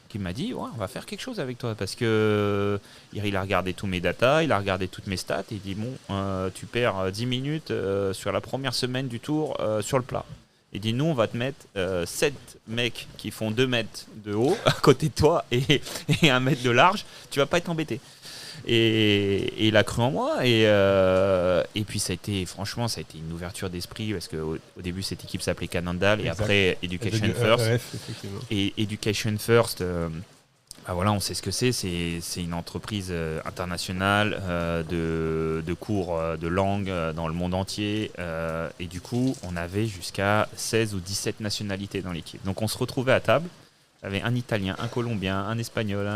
qui m'a dit on va faire quelque chose avec toi parce que il a regardé tous mes datas, il a regardé toutes mes stats. Il dit tu perds 10 minutes sur la première semaine du tour sur le plat. Il dit nous on va te mettre 7 mecs qui font 2 mètres de haut à côté de toi et 1 mètre de large, tu vas pas être embêté. Et il a cru en moi et puis ça a été une ouverture d'esprit parce qu'au début cette équipe s'appelait Cannondale et après Education First. Et Education First, on sait ce que c'est une entreprise internationale de cours de langue dans le monde entier et du coup on avait jusqu'à 16 ou 17 nationalités dans l'équipe. Donc on se retrouvait à table, il y avait un Italien, un Colombien, un Espagnol,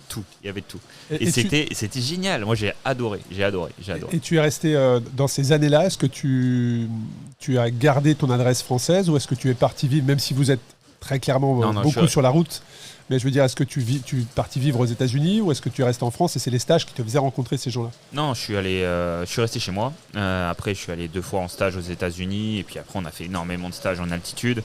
tout, il y avait tout. Et c'était génial, moi j'ai adoré. Et tu es resté dans ces années-là, est-ce que tu as gardé ton adresse française ou est-ce que tu es parti vivre, même si vous êtes très clairement beaucoup sur la route? Mais je veux dire, est-ce que tu es parti vivre aux États-Unis ou est-ce que tu restes en France et c'est les stages qui te faisaient rencontrer ces gens-là? Non, je suis resté chez moi. Après, je suis allé 2 fois en stage aux États-Unis et puis après, on a fait énormément de stages en altitude.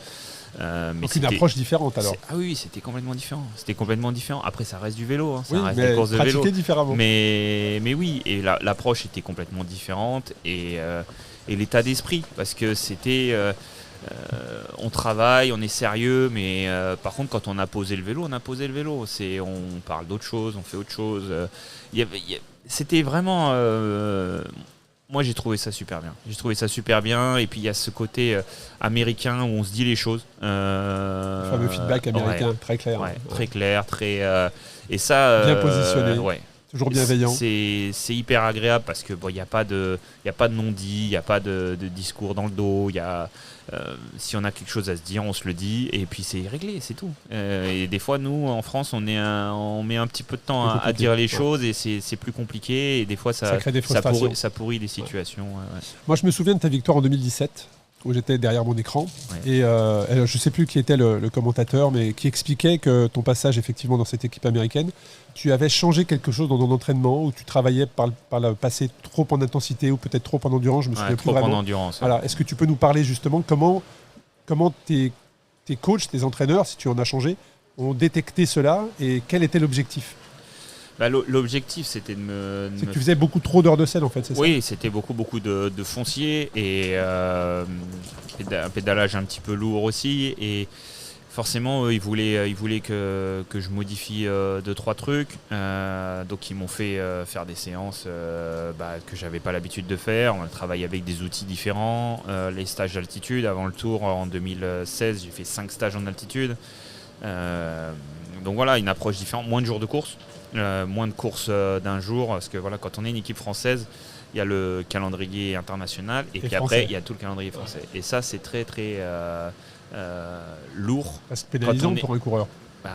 Donc une approche différente alors. Ah oui, c'était complètement différent. Après, ça reste du vélo, hein. Ça Oui, reste mais des courses de vélo. pratiqué différemment. Mais oui, et l'approche était complètement différente et l'état d'esprit, parce que c'était, on travaille, on est sérieux, mais par contre, quand on a posé le vélo, on parle d'autre chose, on fait autre chose. C'était vraiment. Moi, j'ai trouvé ça super bien. Et puis, il y a ce côté américain où on se dit les choses. Le fameux feedback américain, très clair. Très clair, et ça. Bien positionné. Toujours bienveillant. C'est hyper agréable parce que il n'y a pas de non-dit, il n'y a pas de discours dans le dos. Si on a quelque chose à se dire, on se le dit et puis c'est réglé, c'est tout. Et des fois, nous, en France, on met un petit peu de temps à dire les choses et c'est plus compliqué. Et des fois, ça crée des frustrations. Ça pourrit les situations. Moi, je me souviens de ta victoire en 2017. Où j'étais derrière mon écran. Ouais. Et je ne sais plus qui était le commentateur, mais qui expliquait que ton passage effectivement dans cette équipe américaine, tu avais changé quelque chose dans ton entraînement, où tu travaillais par le passé trop en intensité ou peut-être trop en endurance, je me souviens plus vraiment. Trop en endurance. Voilà. Est-ce que tu peux nous parler justement comment tes coachs, tes entraîneurs, si tu en as changé, ont détecté cela et quel était l'objectif ? L'objectif, c'était C'est que tu faisais beaucoup trop d'heures de selle, en fait, c'est ça ? Oui, c'était beaucoup de foncier et un pédalage un petit peu lourd aussi. Et forcément, ils voulaient que je modifie 2-3 trucs. Donc, ils m'ont fait faire des séances que j'avais pas l'habitude de faire. On a travaillé avec des outils différents. Les stages d'altitude, avant le Tour, en 2016, j'ai fait 5 stages en altitude. Donc voilà, une approche différente, moins de jours de course. Moins de courses d'un jour, parce que voilà, quand on est une équipe française, il y a le calendrier international et puis français. Après il y a tout le calendrier français. Et ça, c'est très lourd. C'est pénalisant pour un coureur.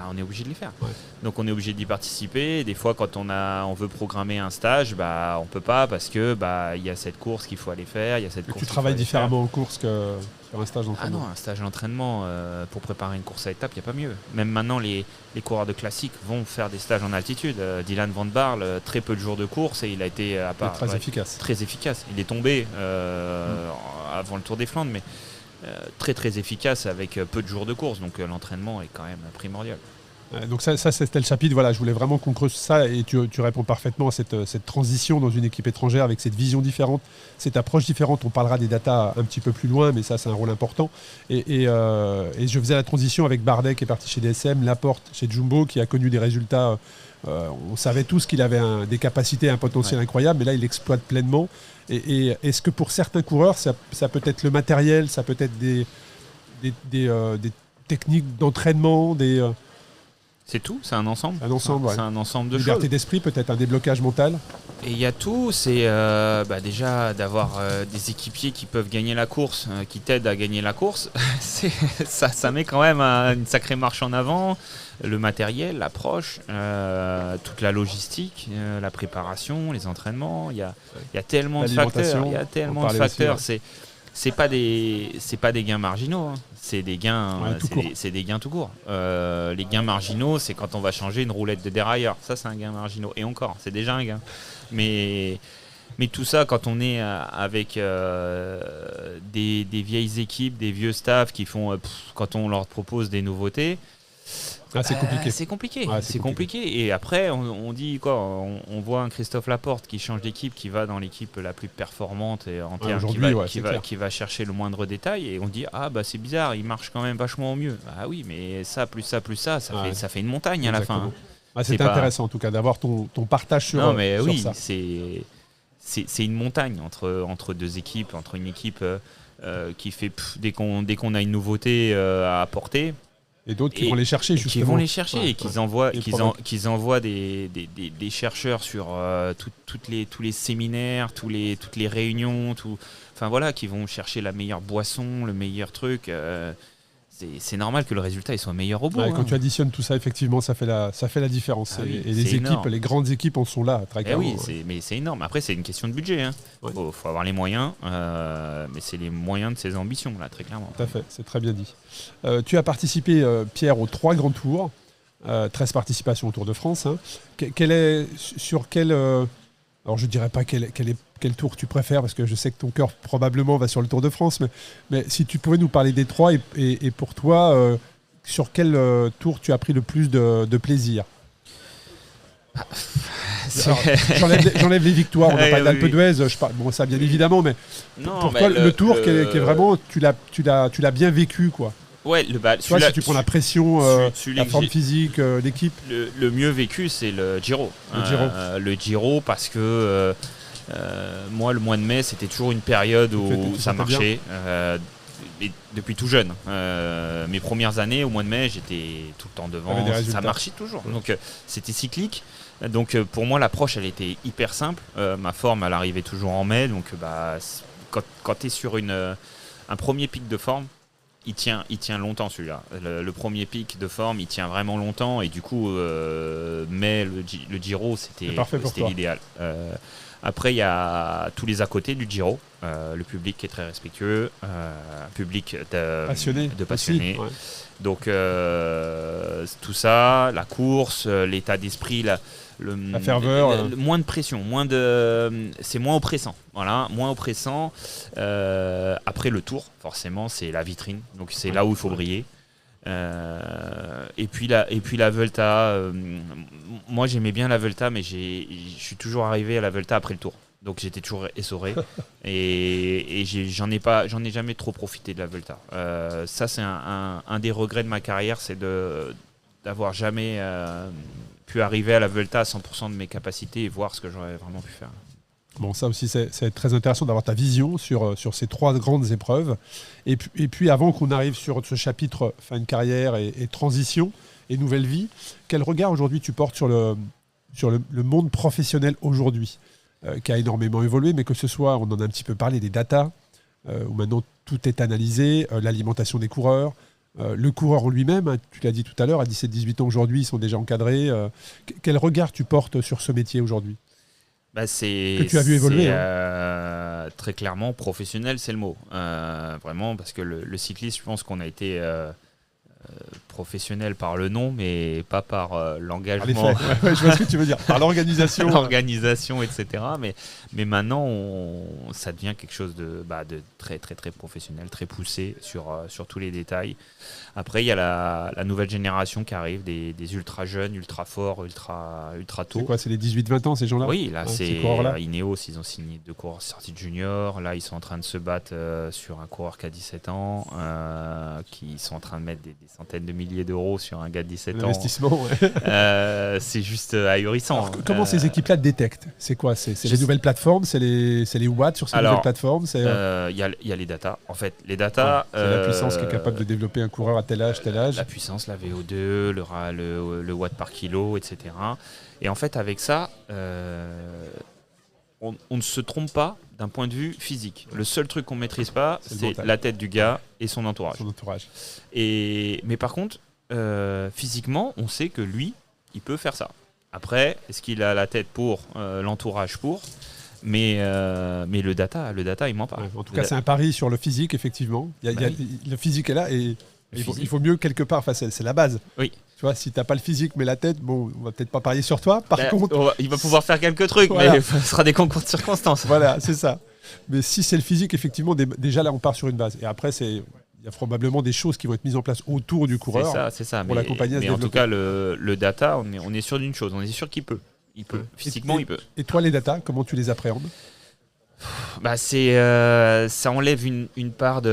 On est obligé de les faire. Ouais. Donc on est obligé d'y participer. Des fois, quand on veut programmer un stage, on peut pas parce que il y a cette course qu'il faut aller faire. Il y a cette course. Tu travailles différemment en course que sur un stage d'entraînement. Ah non, un stage d'entraînement pour préparer une course à étapes, il n'y a pas mieux. Même maintenant, les coureurs de classique vont faire des stages en altitude. Dylan Van Baarle, très peu de jours de course et il a été très efficace. Très efficace. Il est tombé avant le Tour des Flandres, mais très efficace avec peu de jours de course. Donc l'entraînement est quand même primordial. Donc ça c'était le chapitre. Voilà, je voulais vraiment qu'on creuse ça et tu réponds parfaitement à cette transition dans une équipe étrangère avec cette vision différente, cette approche différente. On parlera des datas un petit peu plus loin, mais ça c'est un rôle important. Et je faisais la transition avec Bardet qui est parti chez DSM, Laporte chez Jumbo qui a connu des résultats. On savait tous qu'il avait des capacités, un potentiel incroyable, mais là il l'exploite pleinement. Et est-ce que pour certains coureurs, ça peut être le matériel, ça peut être des techniques d'entraînement, C'est tout, c'est un ensemble. Ouais. C'est un ensemble de liberté choses. d'esprit, peut-être un déblocage mental. Et il y a tout, c'est déjà d'avoir des équipiers qui peuvent gagner la course, qui t'aident à gagner la course. Ça met quand même une sacrée marche en avant. Le matériel, l'approche, toute la logistique, la préparation, les entraînements. Il y a tellement de facteurs. Il y a tellement de facteurs. Aussi, ouais. C'est pas des gains marginaux, hein. C'est des gains, c'est des gains tout court. Les gains marginaux, c'est quand on va changer une roulette de dérailleur. Ça, c'est un gain marginal. Et encore, c'est déjà un gain. Mais tout ça, quand on est avec des vieilles équipes, des vieux staffs qui font, quand on leur propose des nouveautés. C'est compliqué. C'est compliqué. Ouais, c'est compliqué. Et après, on dit quoi ? On voit un Christophe Laporte qui change d'équipe, qui va dans l'équipe la plus performante et en termes, qui va chercher le moindre détail. Et on dit c'est bizarre, il marche quand même vachement au mieux. Ah oui, mais ça fait une montagne à la fin. Hein. C'est intéressant en tout cas d'avoir ton partage sur ça. Non mais oui, c'est une montagne entre deux équipes, entre une équipe qui fait dès qu'on a une nouveauté à apporter. Et d'autres qui vont les chercher justement. Qui vont les chercher et qu'ils envoient des chercheurs sur tous les séminaires, toutes les réunions, qui vont chercher la meilleure boisson, le meilleur truc. C'est normal que le résultat il soit meilleur au bout. Quand tu additionnes tout ça, effectivement, ça fait la différence. Et les équipes, énorme. Les grandes équipes en sont là, très clairement. Mais c'est énorme. Après, c'est une question de budget. Hein. Ouais. Faut avoir les moyens, mais c'est les moyens de ses ambitions, là, très clairement. Tout à fait, c'est très bien dit. Tu as participé, Pierre, aux 3 grands tours, 13 participations au Tour de France. Hein. Alors, je ne dirais pas quelle quel tour tu préfères, parce que je sais que ton cœur probablement va sur le Tour de France, mais si tu pouvais nous parler des trois, et pour toi, sur quel tour tu as pris le plus de plaisir? Alors, j'enlève les victoires, on n'a pas d'Alpe d'Huez, bon ça bien évidemment, mais pour toi le tour qui est vraiment, tu l'as bien vécu, quoi. Ouais, si tu prends la pression, la forme physique, l'équipe. Le mieux vécu, c'est le Giro. Le Giro, parce que moi, le mois de mai, c'était toujours une période où ça marchait. Et depuis tout jeune. Mes premières années, au mois de mai, j'étais tout le temps devant. Ça marchait toujours. Donc, c'était cyclique. Donc, pour moi, l'approche, elle était hyper simple. Ma forme, elle arrivait toujours en mai. Donc, quand tu es sur un premier pic de forme, il tient longtemps celui-là. Le premier pic de forme, il tient vraiment longtemps. Et du coup, mai, le Giro, c'était l'idéal. Après, il y a tous les à côté du Giro. Le public qui est très respectueux, un public de passionnés. Ouais. Donc, tout ça, la course, l'état d'esprit, la ferveur. Moins de pression, c'est moins oppressant. Voilà, moins oppressant. Après le Tour, forcément, c'est la vitrine. Donc, c'est là où il faut briller. Et puis la Vuelta, moi j'aimais bien la Vuelta, mais je suis toujours arrivé à la Vuelta après le Tour, donc j'étais toujours essoré et j'en ai jamais trop profité de la Vuelta. Ça c'est un des regrets de ma carrière, c'est d'avoir jamais pu arriver à la Vuelta à 100% de mes capacités et voir ce que j'aurais vraiment pu faire. Bon, ça aussi, c'est très intéressant d'avoir ta vision sur ces trois grandes épreuves. Et puis, avant qu'on arrive sur ce chapitre fin de carrière et transition et nouvelle vie, quel regard aujourd'hui tu portes sur le monde professionnel aujourd'hui, qui a énormément évolué, mais que ce soit, on en a un petit peu parlé, des datas, où maintenant tout est analysé, l'alimentation des coureurs, le coureur en lui-même, hein, tu l'as dit tout à l'heure, à 17-18 ans aujourd'hui, ils sont déjà encadrés. Quel regard tu portes sur ce métier aujourd'hui ? Que tu as vu évoluer. Très clairement, professionnel, c'est le mot. Vraiment, parce que le cycliste, je pense qu'on a été professionnel par le nom, mais pas par l'engagement. Ouais, je vois ce que tu veux dire. Par l'organisation. L'organisation, etc. Mais maintenant, ça devient quelque chose de très, très, très professionnel, très poussé sur tous les détails. Après, il y a la nouvelle génération qui arrive, des ultra jeunes, ultra forts, ultra tôt. C'est quoi, c'est les 18-20 ans, ces gens-là ? Oui, là, c'est Ineos, ils ont signé 2 coureurs sortis de junior. Là, ils sont en train de se battre sur un coureur qui a 17 ans, qui sont en train de mettre des centaines de milliers d'euros sur un gars de 17 ans. L'investissement, ouais. C'est juste ahurissant. Alors, comment ces équipes-là détectent ? C'est quoi ? C'est les nouvelles plateformes ? C'est les watts sur ces nouvelles plateformes ? Il y a les datas. En fait, les datas... c'est la puissance qui est capable de développer un coureur à tel âge. La puissance, la VO2, le watt par kilo, etc. Et en fait, avec ça, on ne se trompe pas d'un point de vue physique. Le seul truc qu'on ne maîtrise pas, c'est la tête du gars et son entourage. Mais par contre, physiquement, on sait que lui, il peut faire ça. Après, est-ce qu'il a la tête pour, l'entourage pour ? Mais le data, il ment pas. Ouais, en tout cas, c'est un pari sur le physique, effectivement. Le physique est là et il faut mieux quelque part. Enfin, c'est la base. Oui. Tu vois, si t'as pas le physique mais la tête, bon, on va peut-être pas parier sur toi. Par contre, il va pouvoir faire quelques trucs, voilà. Mais ce sera des concours de circonstances. Voilà, c'est ça. Mais si c'est le physique, effectivement, déjà là, on part sur une base. Et après, il y a probablement des choses qui vont être mises en place autour du coureur. C'est ça. Pour l'accompagner à se développer. En tout cas, le data, on est sûr d'une chose. On est sûr qu'il peut. Il peut. Physiquement, il peut. Et toi, les data, comment tu les appréhendes ? Ça enlève une part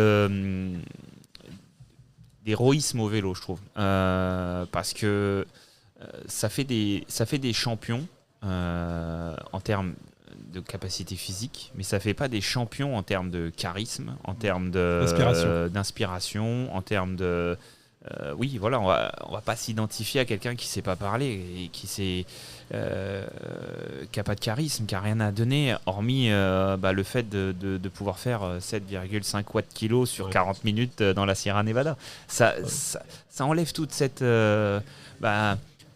d'héroïsme au vélo, je trouve. Parce que ça fait des champions en termes de capacité physique, mais ça fait pas des champions en termes de charisme, en termes d'inspiration, en termes de... oui, voilà, on va pas s'identifier à quelqu'un qui sait pas parler et qui a pas de charisme, qui a rien à donner, hormis le fait de pouvoir faire 7,5 watts kilo sur 40 minutes dans la Sierra Nevada. Ça enlève toute cette...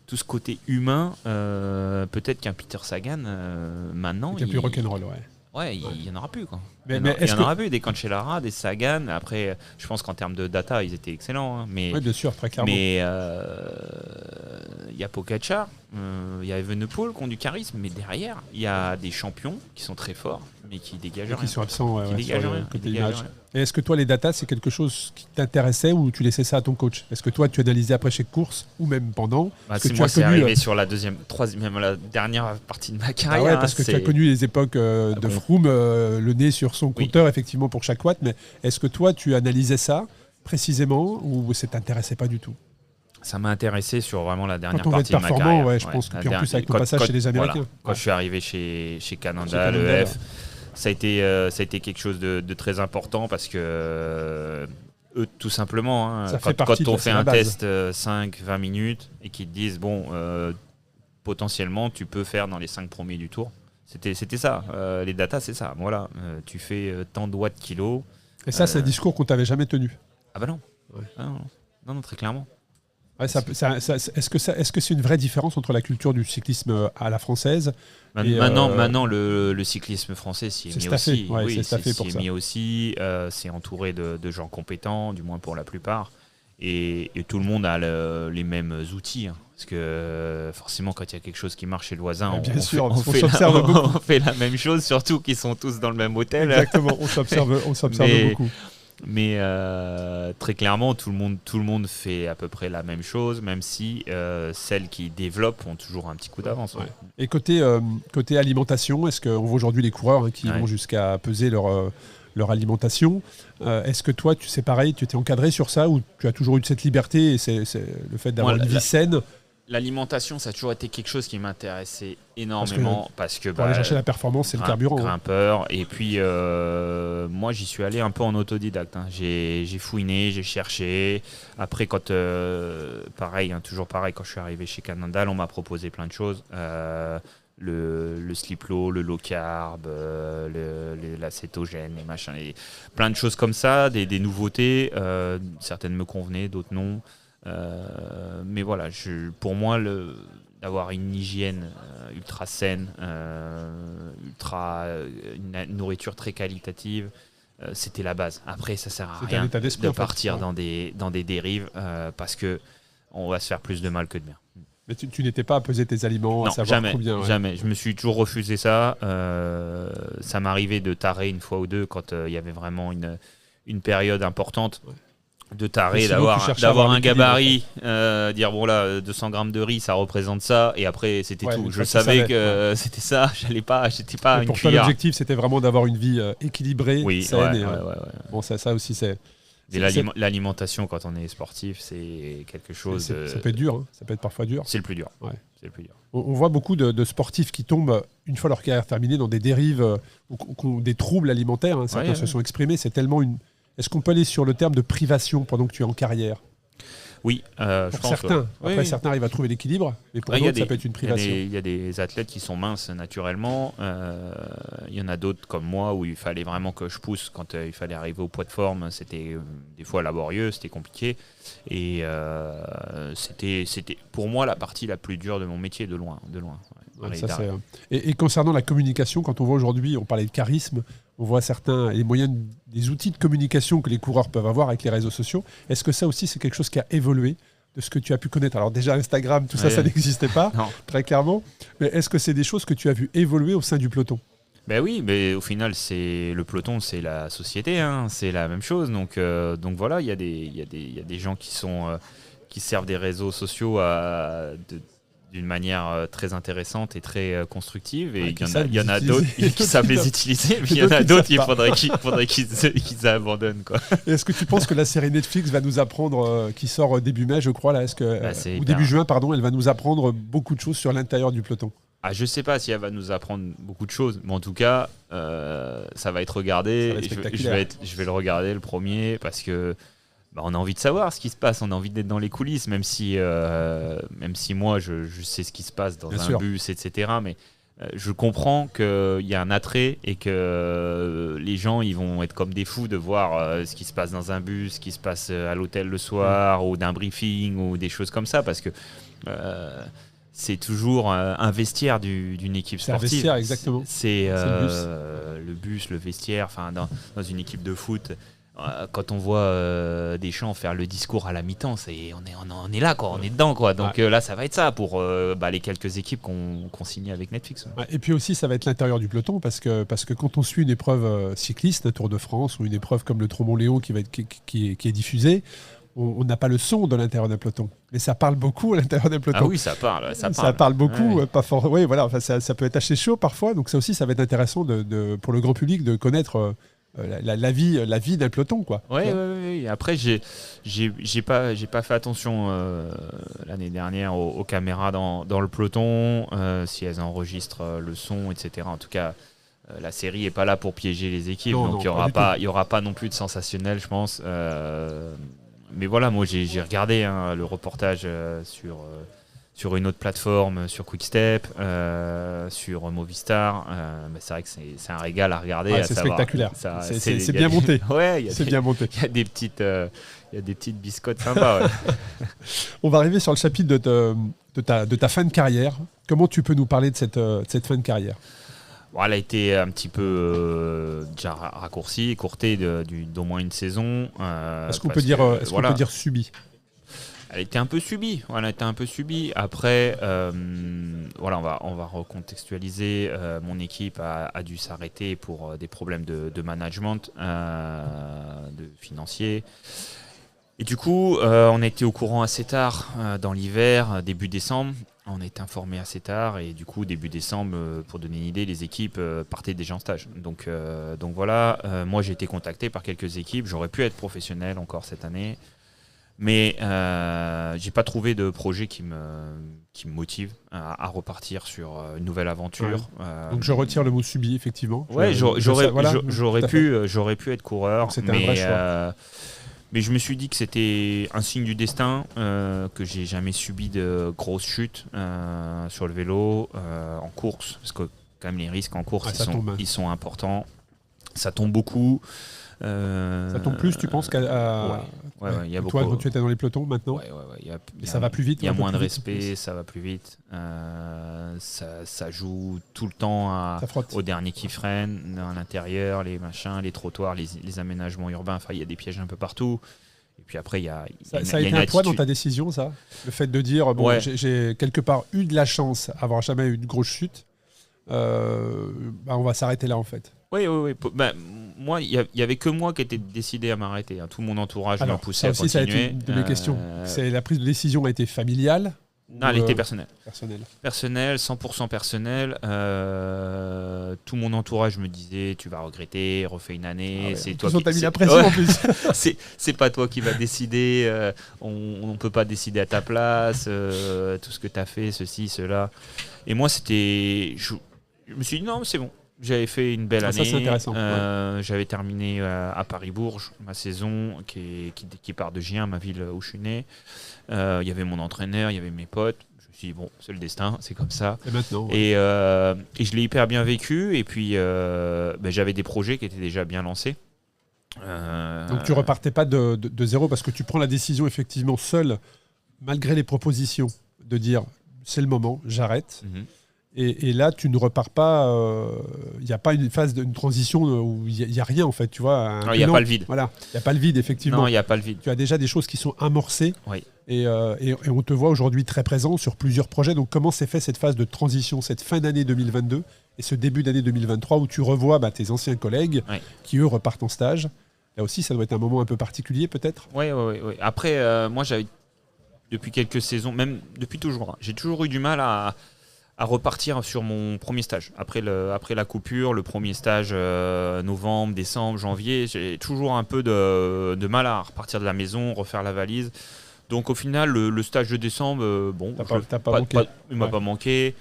tout ce côté humain, peut-être qu'un Peter Sagan, maintenant... Il n'y a plus rock'n'roll, Ouais, il n'y en aura plus, quoi. Mais il y en aura plus, des Cancellara, des Sagan. Après, je pense qu'en termes de data, ils étaient excellents. Hein, mais, oui, bien sûr, très clairement. Mais il y a Pogacar, il y a Evenepoel qui ont du charisme, mais derrière, il y a des champions qui sont très forts, mais qui dégagent qui rien. sont absents Qui dégagent sur le rien, côté qui dégagent image. rien. Et est-ce que toi, les datas, c'est quelque chose qui t'intéressait ou tu laissais ça à ton coach? Est-ce que toi, tu analysais après chaque course ou même pendant? Parce que moi, c'est connu, arrivé sur la troisième, même la dernière partie de ma carrière. ouais, parce que tu as connu les époques de Froome, le nez sur son compteur, effectivement, pour chaque watt. Mais est-ce que toi, tu analysais ça précisément ou ça t'intéressait pas du tout? Ça m'a intéressé sur vraiment la dernière quand on partie veut de être ma performant, carrière. je pense que puis en plus avec ton passage chez les Américains. Voilà. Quand je suis arrivé chez Canada, l'EF, ça a été quelque chose de très important parce que eux, tout simplement, quand on fait un test 5-20 minutes et qu'ils te disent potentiellement tu peux faire dans les 5 premiers du tour. C'était ça. Les datas, c'est ça. Voilà, tu fais tant de watts kilos. Et ça, c'est un discours qu'on t'avait jamais tenu. Ah bah non. Ouais. Ah non, très clairement. Ouais, est-ce que c'est une vraie différence entre la culture du cyclisme à la française Maintenant, le cyclisme français s'y est mis aussi. Oui, c'est mis aussi. C'est entouré de gens compétents, du moins pour la plupart. Et tout le monde a les mêmes outils. Hein, parce que forcément, quand il y a quelque chose qui marche chez le voisin, on fait la même chose, surtout qu'ils sont tous dans le même hôtel. Exactement, on s'observe beaucoup. Mais très clairement, tout le monde fait à peu près la même chose, même si celles qui développent ont toujours un petit coup d'avance. Ouais. Et côté alimentation, est-ce qu'on voit aujourd'hui les coureurs qui vont jusqu'à peser leur alimentation? Est-ce que toi, c'est pareil, tu étais encadré sur ça ou tu as toujours eu cette liberté et c'est le fait d'avoir une vie saine? L'alimentation, ça a toujours été quelque chose qui m'intéressait énormément parce que pour aller chercher la performance, c'est le carburant. Grimpeur. Et puis, moi, j'y suis allé un peu en autodidacte. Hein. J'ai fouiné, j'ai cherché. Après, toujours pareil, quand je suis arrivé chez Cannondale, on m'a proposé plein de choses. Le slip low, le low carb, la cétogène, les machins, plein de choses comme ça, des nouveautés. Certaines me convenaient, d'autres non. Mais voilà, pour moi, d'avoir une hygiène ultra saine, une nourriture très qualitative, c'était la base. Après, ça sert à rien de partir dans des dérives parce que on va se faire plus de mal que de bien. Mais tu n'étais pas à peser tes aliments, non, à savoir combien? Ouais. Jamais. Je me suis toujours refusé ça. Ça m'arrivait de tarer une fois ou deux quand il y avait vraiment une période importante. Ouais. De tarer, d'avoir un gabarit, dire 200 grammes de riz, ça représente ça, et après c'était tout. Je savais que c'était ça, j'étais pas une pour cuillère. Toi, l'objectif c'était vraiment d'avoir une vie équilibrée, saine. Bon, ça aussi c'est. Et l'alimentation quand on est sportif, c'est quelque chose. Ça peut être dur, hein. Ça peut être parfois dur. C'est le plus dur. Ouais. C'est le plus dur. On voit beaucoup de sportifs qui tombent une fois leur carrière terminée dans des dérives ou des troubles alimentaires. Hein. Certains se sont exprimés. C'est tellement une. Est-ce qu'on peut aller sur le terme de privation pendant que tu es en carrière? Oui, je pense. Certains. Après, certains arrivent à trouver l'équilibre, mais pour d'autres, ça peut être une privation. Il y a des athlètes qui sont minces naturellement. Il y en a d'autres comme moi où il fallait vraiment que je pousse quand il fallait arriver au poids de forme. C'était des fois laborieux, c'était compliqué. Et c'était pour moi la partie la plus dure de mon métier, de loin. Ouais, et concernant la communication, quand on voit aujourd'hui, on parlait de charisme, on voit les moyens, des outils de communication que les coureurs peuvent avoir avec les réseaux sociaux. Est-ce que ça aussi, c'est quelque chose qui a évolué de ce que tu as pu connaître? Alors déjà, Instagram, tout ça n'existait pas, très clairement. Mais est-ce que c'est des choses que tu as vu évoluer au sein du peloton? Ben oui, mais au final, le peloton, c'est la société, hein, c'est la même chose. Donc voilà, il y a des gens qui servent des réseaux sociaux d'une manière très intéressante et très constructive, et il y en a d'autres qui savent les utiliser, mais il y en a d'autres qu'il faudrait qu'ils abandonnent, quoi. Est-ce que tu penses que la série Netflix va nous apprendre, qui sort début mai, je crois, là, ou début juin, pardon, elle va nous apprendre beaucoup de choses sur l'intérieur du peloton? Je ne sais pas si elle va nous apprendre beaucoup de choses, mais en tout cas, ça va être regardé. Je vais le regarder le premier parce que on a envie de savoir ce qui se passe, on a envie d'être dans les coulisses, même si moi je sais ce qui se passe dans un bus, etc. Mais je comprends qu'il y a un attrait et que les gens ils vont être comme des fous de voir ce qui se passe dans un bus, ce qui se passe à l'hôtel le soir, ou d'un briefing ou des choses comme ça, parce que c'est toujours un vestiaire d'une équipe sportive. C'est un vestiaire, exactement. C'est le bus, le vestiaire, dans une équipe de foot. Quand on voit Deschamps faire le discours à la mi-temps, on est là, quoi, on est dedans, quoi. Donc là, ça va être ça pour les quelques équipes qu'on signe avec Netflix. Et puis aussi, ça va être l'intérieur du peloton parce que quand on suit une épreuve cycliste, un Tour de France ou une épreuve comme le Trombon-Léon qui est diffusée, on n'a pas le son de l'intérieur d'un peloton. Mais ça parle beaucoup à l'intérieur d'un peloton. Ah oui, ça parle. Ça parle beaucoup. Ouais. Pas fort. Oui, voilà. Enfin, ça peut être assez chaud parfois. Donc ça aussi, ça va être intéressant pour le grand public de connaître la vie d'un peloton, quoi. Oui. Après, j'ai pas fait attention l'année dernière aux caméras dans le peloton, si elles enregistrent le son, etc. En tout cas, la série est pas là pour piéger les équipes, donc il y aura pas non plus de sensationnel, je pense. Mais voilà, moi j'ai regardé le reportage sur une autre plateforme, sur Quickstep, sur Movistar. Mais c'est vrai que c'est un régal à regarder. Ouais, c'est spectaculaire. C'est bien monté. Ouais, c'est bien monté. Il y a des petites biscottes sympas. Ouais. On va arriver sur le chapitre de ta fin de carrière. Comment tu peux nous parler de cette fin de carrière ? Bon, elle a été un petit peu déjà raccourcie, écourtée d'au moins une saison. Est-ce qu'on peut dire subie ? Elle était un peu subie. Après, on va recontextualiser. Mon équipe a dû s'arrêter pour des problèmes de management, de financier. Et du coup, on a été au courant assez tard dans l'hiver, début décembre. On a été informé assez tard et du coup, début décembre, pour donner une idée, les équipes partaient déjà en stage. Donc voilà, moi j'ai été contacté par quelques équipes. J'aurais pu être professionnel encore cette année. Mais j'ai pas trouvé de projet qui me motive à repartir sur une nouvelle aventure. Ouais. Donc je retire le mot subi, effectivement. Ouais, j'aurais pu être coureur. C'était un vrai choix. Mais je me suis dit que c'était un signe du destin, que j'ai jamais subi de grosses chutes sur le vélo, en course, parce que quand même les risques en course ils sont importants. Ça tombe beaucoup. Ça tombe plus, tu penses qu'à y a toi beaucoup, quand tu étais dans les pelotons maintenant. Ça va plus vite. Il y a moins de respect, ça va plus vite. Ça joue tout le temps au dernier qui freine, à l'intérieur, les machins, les trottoirs, les aménagements urbains. Enfin, il y a des pièges un peu partout. Et puis après, ça a été un poids dans ta décision, ça, le fait de dire j'ai quelque part eu de la chance, avoir jamais eu de grosse chute. On va s'arrêter là en fait. Oui. Moi, il n'y avait que moi qui était décidé à m'arrêter. Tout mon entourage m'a poussé à continuer. Ça a été une de mes questions. La prise de décision a été familiale ? Non, elle était personnelle. Personnelle, 100% personnelle. Tout mon entourage me disait tu vas regretter, refais une année. C'est toi qui t'as mis la pression en plus. c'est pas toi qui vas décider. On ne peut pas décider à ta place. Tout ce que tu as fait, ceci, cela. Et moi, je me suis dit non, c'est bon. J'avais fait une belle année. Ça, c'est intéressant. J'avais terminé à Paris-Bourges, ma saison qui part de Gien, ma ville où je suis né. Il y avait mon entraîneur, il y avait mes potes. Je me suis dit, bon, c'est le destin, c'est comme ça. Et maintenant, et je l'ai hyper bien vécu. Et puis, j'avais des projets qui étaient déjà bien lancés. Donc, tu repartais pas de zéro parce que tu prends la décision, effectivement, seul, malgré les propositions, de dire, c'est le moment, j'arrête. Mm-hmm. Et là, tu ne repars pas. Il n'y a pas une phase d'une transition où il n'y a rien, en fait. Tu vois, il n'y a pas le vide. Voilà, il n'y a pas le vide, effectivement. Non, il n'y a pas le vide. Tu as déjà des choses qui sont amorcées. Oui. Et on te voit aujourd'hui très présent sur plusieurs projets. Donc, comment s'est fait cette phase de transition, cette fin d'année 2022 et ce début d'année 2023 où tu revois tes anciens collègues qui, eux, repartent en stage. Là aussi, ça doit être un moment un peu particulier, peut-être. Oui. Après, moi, j'avais, depuis quelques saisons, même depuis toujours, j'ai toujours eu du mal à repartir sur mon premier stage. Après la coupure, le premier stage novembre, décembre, janvier, j'ai toujours un peu de mal à repartir de la maison, refaire la valise. Donc au final, le stage de décembre, il m'a pas manqué.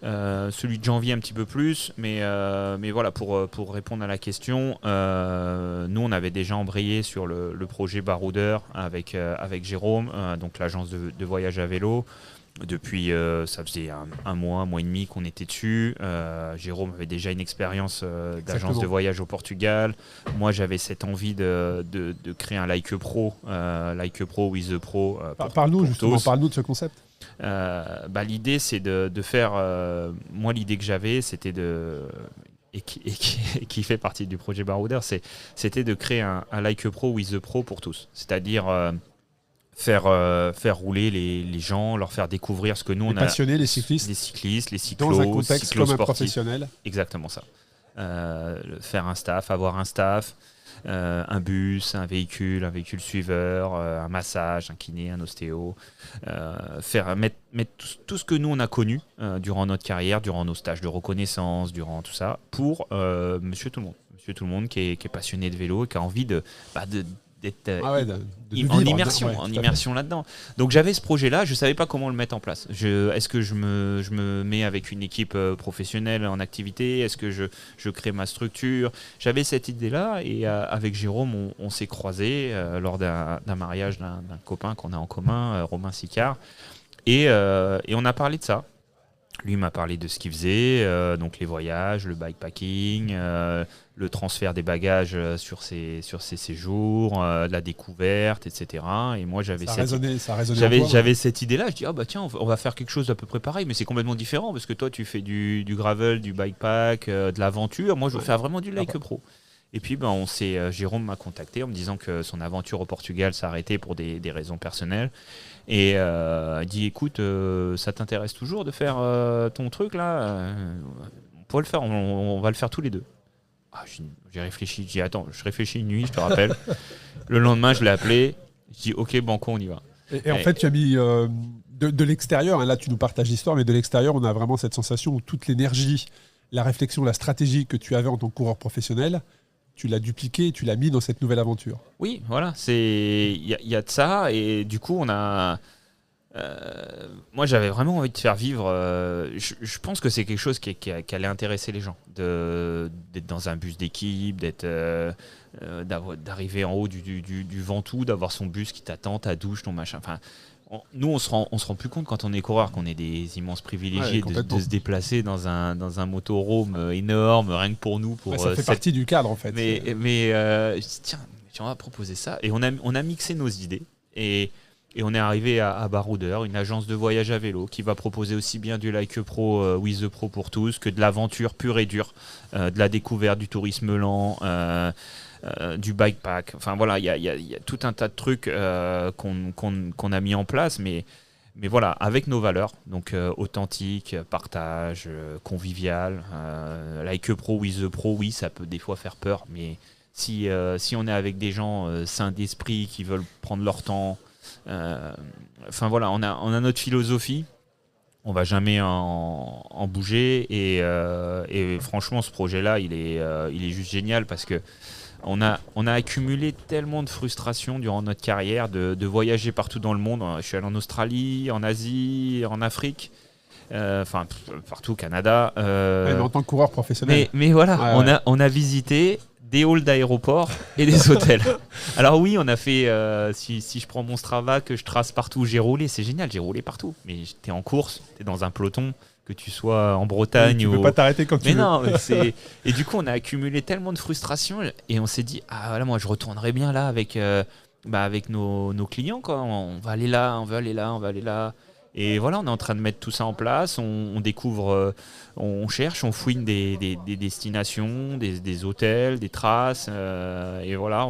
Celui de janvier un petit peu plus, mais voilà, pour répondre à la question, nous on avait déjà embrayé sur le projet Baroudeur avec Jérôme, donc l'agence de voyage à vélo. Depuis, ça faisait un mois et demi qu'on était dessus. Jérôme avait déjà une expérience d'agence de voyage au Portugal. Moi, j'avais cette envie de créer un Like Pro, Like Pro with the Pro. Parle-nous de ce concept. L'idée, c'est de faire... moi, l'idée que j'avais, c'était et qui fait partie du projet Baroudeur, c'était de créer un Like a Pro with the Pro pour tous. C'est-à-dire faire rouler les gens, leur faire découvrir ce que nous, on a. Passionnés, les cyclistes, les cyclos, dans un contexte comme un professionnel. Exactement ça. Faire un staff, avoir un staff, un bus, un véhicule suiveur, un massage, un kiné, un ostéo, mettre tout ce que nous on a connu durant notre carrière, durant nos stages de reconnaissance, durant tout ça, pour Monsieur Tout le Monde qui est passionné de vélo et qui a envie d'être en immersion là-dedans. Donc j'avais ce projet-là, je ne savais pas comment le mettre en place. Est-ce que je me mets avec une équipe professionnelle en activité? Est-ce que je crée ma structure? J'avais cette idée-là et avec Jérôme, on s'est croisés lors d'un mariage d'un copain qu'on a en commun, Romain Sicard, et on a parlé de ça. Lui m'a parlé de ce qu'il faisait, donc les voyages, le bikepacking, le transfert des bagages sur ses séjours, de la découverte, etc. Et moi, j'avais cette idée-là. Je dis, tiens, on va faire quelque chose d'à peu près pareil, mais c'est complètement différent, parce que toi, tu fais du gravel, du bikepack, de l'aventure. Moi, je veux faire vraiment du Like Pro. Et puis, Jérôme m'a contacté en me disant que son aventure au Portugal s'est arrêtée pour des raisons personnelles. Et il dit, écoute, ça t'intéresse toujours de faire ton truc là? On peut le faire, on va le faire tous les deux. J'ai réfléchi, j'ai dit, attends, je réfléchis une nuit, je te rappelle. Le lendemain, je l'ai appelé, je dis, ok, banco, on y va. Et en fait, tu as mis de l'extérieur, là tu nous partages l'histoire, mais de l'extérieur, on a vraiment cette sensation où toute l'énergie, la réflexion, la stratégie que tu avais en tant que coureur professionnel, tu l'as dupliqué et tu l'as mis dans cette nouvelle aventure. Oui, voilà, il y a de ça, et du coup, on a... moi, j'avais vraiment envie de faire vivre... je pense que c'est quelque chose qui allait intéresser les gens, d'être dans un bus d'équipe, d'arriver en haut du Ventoux, d'avoir son bus qui t'attend, ta douche, ton machin... Enfin, nous, on se rend plus compte quand on est coureur qu'on est des immenses privilégiés de se déplacer dans un motorhome énorme, rien que pour nous. Ça fait partie du cadre, en fait. Mais tiens, on va proposer ça. Et on a mixé nos idées. Et on est arrivé à Baroudeur, une agence de voyage à vélo qui va proposer aussi bien du Like a Pro with the Pro pour tous que de l'aventure pure et dure, de la découverte, du tourisme lent, du bikepack. Enfin voilà, il y a tout un tas de trucs qu'on a mis en place, mais voilà, avec nos valeurs, donc authentique, partage, convivial. Like a Pro with the Pro, oui, ça peut des fois faire peur, mais si on est avec des gens sains d'esprit qui veulent prendre leur temps, enfin voilà, on a notre philosophie. On va jamais en bouger, et franchement, ce projet-là, il est juste génial, parce que on a accumulé tellement de frustrations durant notre carrière de voyager partout dans le monde. Je suis allé en Australie, en Asie, en Afrique, partout au Canada. Mais en tant que coureur professionnel. Mais voilà, on a visité des halls d'aéroports et des hôtels. Alors oui, on a fait, si je prends mon Strava, que je trace partout où j'ai roulé, c'est génial, j'ai roulé partout. Mais t'es en course, t'es dans un peloton, que tu sois en Bretagne tu peux pas t'arrêter quand tu veux. Non, et du coup, on a accumulé tellement de frustrations, et on s'est dit, voilà, moi je retournerais bien là avec nos clients, quoi. On va aller là, on va aller là, on va aller là. Et voilà, on est en train de mettre tout ça en place, on découvre, on cherche, on fouine des destinations, des hôtels, des traces, et voilà,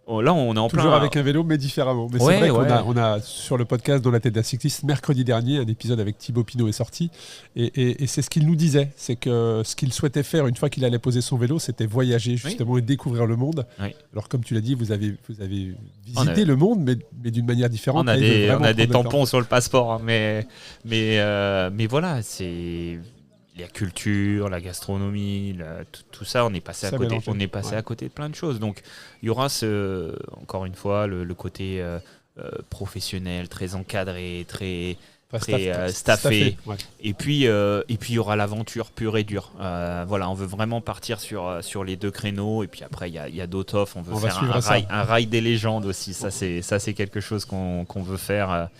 là on est en toujours plein... avec un vélo, mais différemment. Mais c'est vrai qu'on a sur le podcast Dans la tête d'un cycliste, mercredi dernier, un épisode avec Thibaut Pinot est sorti, et c'est ce qu'il nous disait, c'est que ce qu'il souhaitait faire une fois qu'il allait poser son vélo, c'était voyager justement et découvrir le monde. Oui. Alors comme tu l'as dit, vous avez visité le monde, mais d'une manière différente. On a des tampons sur le passeport, hein, mais voilà, c'est... La culture, la gastronomie, tout ça, on est passé à côté. On est passé à côté de plein de choses. Donc, il y aura encore une fois le côté professionnel, très encadré, très staffé. Ouais. Et puis, il y aura l'aventure pure et dure. Voilà, on veut vraiment partir sur les deux créneaux. Et puis après, il y a d'autres offres. On veut faire un rail des légendes aussi. Ça, c'est quelque chose qu'on veut faire.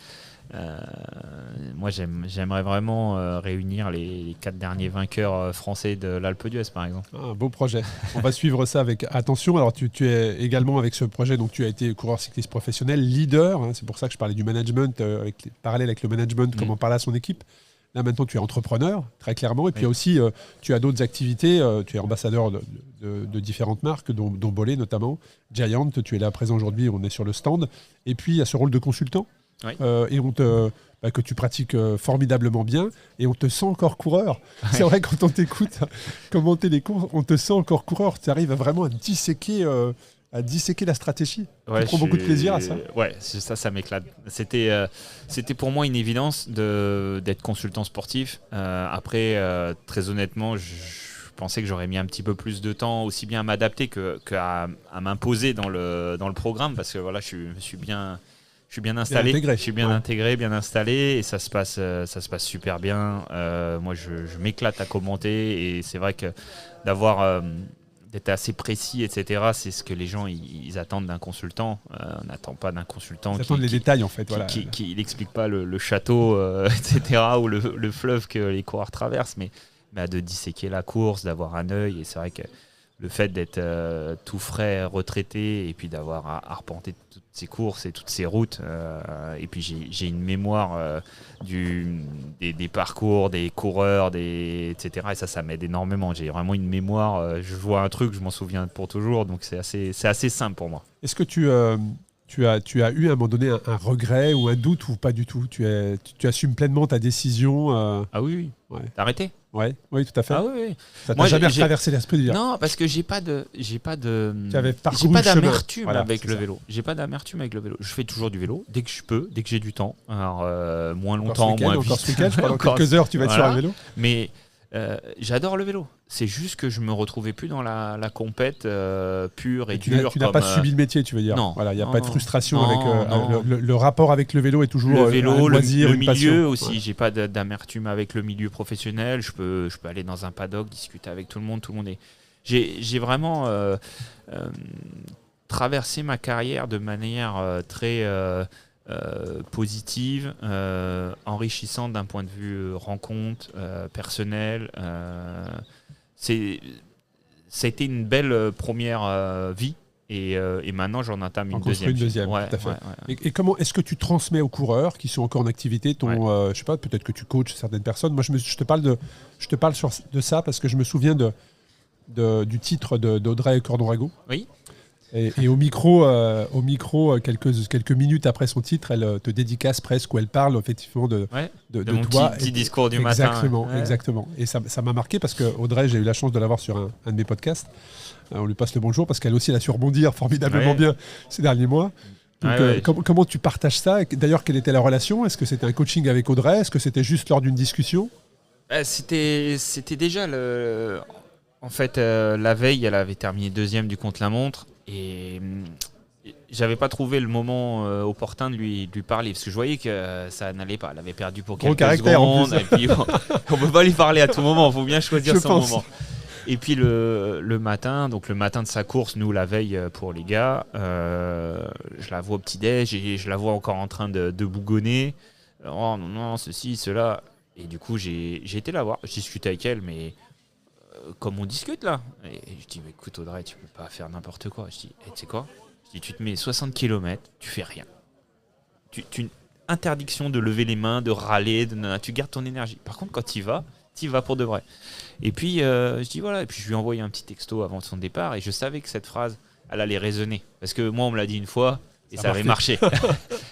Moi, j'aimerais vraiment réunir les 4 derniers vainqueurs français de l'Alpe d'Huez, par exemple. Un beau projet. On va suivre ça avec attention. Alors, tu es également avec ce projet, donc tu as été coureur cycliste professionnel, leader. Hein, c'est pour ça que je parlais du management, parallèle avec le management, comment parler à son équipe. Là, maintenant, tu es entrepreneur, très clairement. Et puis aussi, tu as d'autres activités. Tu es ambassadeur de différentes marques, dont Bollé notamment. Giant, tu es là présent aujourd'hui, on est sur le stand. Et puis, il y a ce rôle de consultant. Oui. Et que tu pratiques formidablement bien. Et on te sent encore coureur. Ouais. C'est vrai, quand on t'écoute commenter les courses, on te sent encore coureur. Tu arrives vraiment à disséquer la stratégie. Tu prends beaucoup de plaisir à ça. Ouais, ça m'éclate. C'était pour moi une évidence d'être consultant sportif. Après, très honnêtement, je pensais que j'aurais mis un petit peu plus de temps aussi bien à m'adapter qu'à m'imposer dans le programme, parce que voilà, je suis bien installé, je suis bien intégré, bien installé, et ça se passe super bien. Moi, je m'éclate à commenter, et c'est vrai que d'être assez précis, etc. C'est ce que les gens ils attendent d'un consultant. On n'attend pas d'un consultant ils attendent les détails en fait. Qui n'explique pas le château, etc. ou le fleuve que les coureurs traversent, mais de disséquer la course, d'avoir un œil. Et c'est vrai que le fait d'être tout frais, retraité, et puis d'avoir à arpenter toutes ces courses et toutes ces routes, et puis j'ai une mémoire des parcours, des coureurs, etc. Et ça m'aide énormément. J'ai vraiment une mémoire. Je vois un truc, je m'en souviens pour toujours. Donc c'est assez simple pour moi. Est-ce que tu as eu à un moment donné un regret ou un doute, ou pas du tout? Tu assumes pleinement ta décision Ah oui. Ouais. T'as arrêté? Oui, tout à fait. Ah oui. Ça t'a jamais traversé l'esprit de dire? Non, parce que j'ai pas d'amertume avec le vélo. J'ai pas d'amertume avec le vélo. Je fais toujours du vélo dès que je peux, dès que j'ai du temps. Alors moins longtemps, moins vite. Encore ce week-end, pendant quelques heures, tu vas être sur un vélo. Mais j'adore le vélo. C'est juste que je me retrouvais plus dans la compète pure et dure. Tu n'as pas subi le métier, tu veux dire? Non. Voilà, il n'y a pas de frustration avec le rapport avec le vélo est toujours le vélo, un loisir, le une milieu passion. aussi. Ouais. J'ai pas d'amertume avec le milieu professionnel. Je peux aller dans un paddock, discuter avec tout le monde. Tout le monde est. J'ai vraiment traversé ma carrière de manière très positive, enrichissante d'un point de vue rencontre, personnel. Ça a été une belle première vie, et maintenant j'en entame une deuxième. Ouais, tout à fait. Ouais. Et comment est-ce que tu transmets aux coureurs qui sont encore en activité je sais pas, peut-être que tu coaches certaines personnes. Moi, je te parle de ça parce que je me souviens du titre d'Audrey Cordon-Rago. Oui. Et au micro, quelques minutes après son titre, elle te dédicace presque, où elle parle effectivement de mon toi. Petit discours du matin. Ouais. Exactement. Et ça m'a marqué parce que Audrey, j'ai eu la chance de l'avoir sur un de mes podcasts. On lui passe le bonjour parce qu'elle aussi, elle a su rebondir formidablement bien ces derniers mois. Donc, comment tu partages ça? D'ailleurs, quelle était la relation? Est-ce que c'était un coaching avec Audrey? Est-ce que c'était juste lors d'une discussion? C'était déjà En fait, la veille, elle avait terminé deuxième du contre-la-montre, et j'avais pas trouvé le moment opportun de lui parler, parce que je voyais que ça n'allait pas. Elle avait perdu pour quelques secondes, et puis on peut pas lui parler à tout moment. Il faut bien choisir son moment. Et puis le matin, donc le matin de sa course, nous la veille pour les gars, je la vois au petit-déj, et je la vois encore en train de bougonner. Oh non, ceci, cela. Et du coup, j'ai été la voir, je discutais avec elle, mais comme on discute là. Et je dis, écoute Audrey, tu peux pas faire n'importe quoi. Je dis, tu sais quoi? Je dis, tu te mets 60 km, tu fais rien. Interdiction de lever les mains, de râler, tu gardes ton énergie. Par contre, quand tu y vas pour de vrai. Et puis, je dis voilà, et puis je lui ai envoyé un petit texto avant son départ, et je savais que cette phrase, elle allait résonner. Parce que moi, on me l'a dit une fois, et ça avait marché.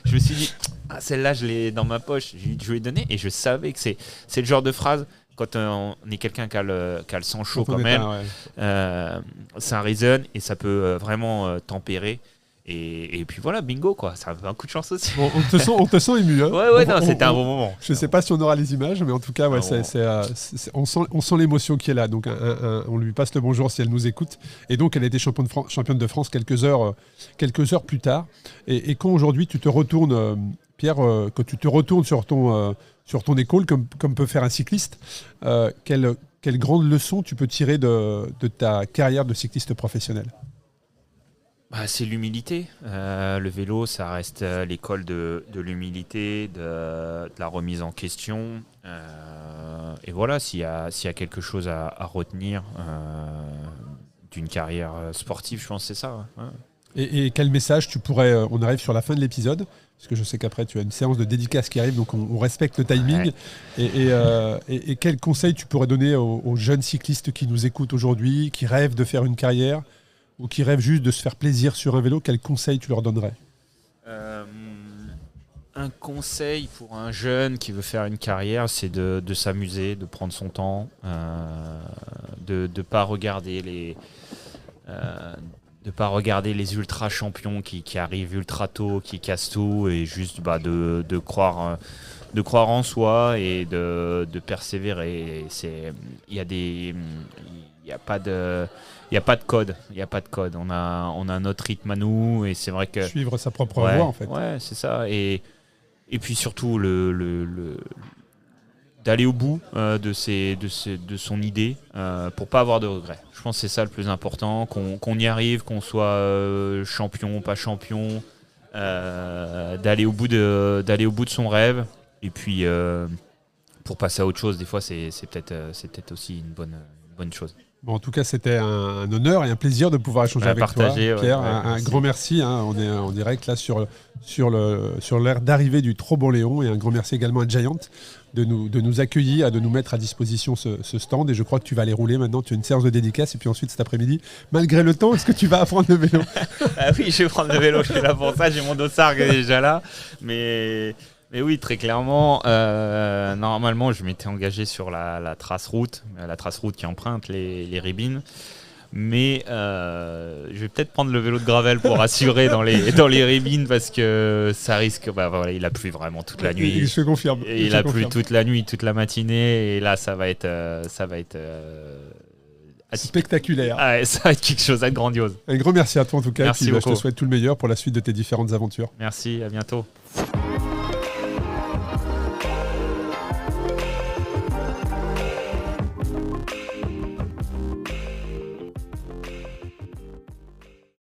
Je me suis dit, celle-là, je l'ai dans ma poche, je lui ai donné, et je savais que c'est le genre de phrase. Quand on est quelqu'un qui a le sang chaud comme elle, ça résonne, et ça peut vraiment tempérer. Et puis voilà, bingo quoi, ça a un coup de chance aussi. On te sent ému. Hein. Ouais, c'était un bon moment. Je ne sais pas si on aura les images, mais en tout cas, on sent l'émotion qui est là. Donc on lui passe le bonjour si elle nous écoute. Et donc elle a été championne de France quelques heures plus tard. Et quand aujourd'hui tu te retournes, Pierre, quand tu te retournes sur ton épaule, comme peut faire un cycliste, quelle grande leçon tu peux tirer de ta carrière de cycliste professionnel? C'est l'humilité. Le vélo, ça reste l'école de l'humilité, de la remise en question. Et voilà, s'il y a quelque chose à retenir d'une carrière sportive, je pense que c'est ça. Hein. Et quel message tu pourrais... on arrive sur la fin de l'épisode, parce que je sais qu'après tu as une séance de dédicace qui arrive, donc on respecte le timing. Ouais. Et quel conseil tu pourrais donner aux jeunes cyclistes qui nous écoutent aujourd'hui, qui rêvent de faire une carrière, ou qui rêvent juste de se faire plaisir sur un vélo? Quel conseil tu leur donnerais? Un conseil pour un jeune qui veut faire une carrière, c'est de s'amuser, de prendre son temps, de ne pas regarder les ultra champions qui arrivent ultra tôt, qui cassent tout, et juste de croire en soi et de persévérer. Il n'y a pas de code. On a notre rythme à nous, et c'est vrai que suivre sa propre voie, en fait. Ouais, c'est ça. Et puis surtout d'aller au bout de son idée, pour pas avoir de regrets. Je pense que c'est ça le plus important, qu'on y arrive, qu'on soit champion, pas champion, d'aller au bout de son rêve. Et puis pour passer à autre chose, des fois c'est peut-être aussi une bonne chose. Bon, en tout cas, c'était un honneur et un plaisir de pouvoir échanger avec toi, Pierre. Un grand merci. On est en direct là sur l'aire d'arrivée du Trop Bon Léon, et un grand merci également à Giant de nous accueillir, de nous mettre à disposition ce stand. Et je crois que tu vas aller rouler maintenant. Tu as une séance de dédicace, et puis ensuite cet après-midi, malgré le temps, est-ce que tu vas apprendre le vélo? Oui, je vais prendre le vélo. Je suis là pour ça. J'ai mon dossard qui est déjà là, mais oui, très clairement, normalement, je m'étais engagé sur la trace route qui emprunte les Ribines. Mais je vais peut-être prendre le vélo de gravel pour assurer dans les Ribines, parce que ça risque. Il a plu vraiment toute la nuit. Je confirme. Il a plu toute la nuit, toute la matinée, et là, ça va être spectaculaire. Ouais, ça va être quelque chose de grandiose. Un grand merci à toi en tout cas. Merci et puis, beaucoup. je te souhaite tout le meilleur pour la suite de tes différentes aventures. Merci, à bientôt.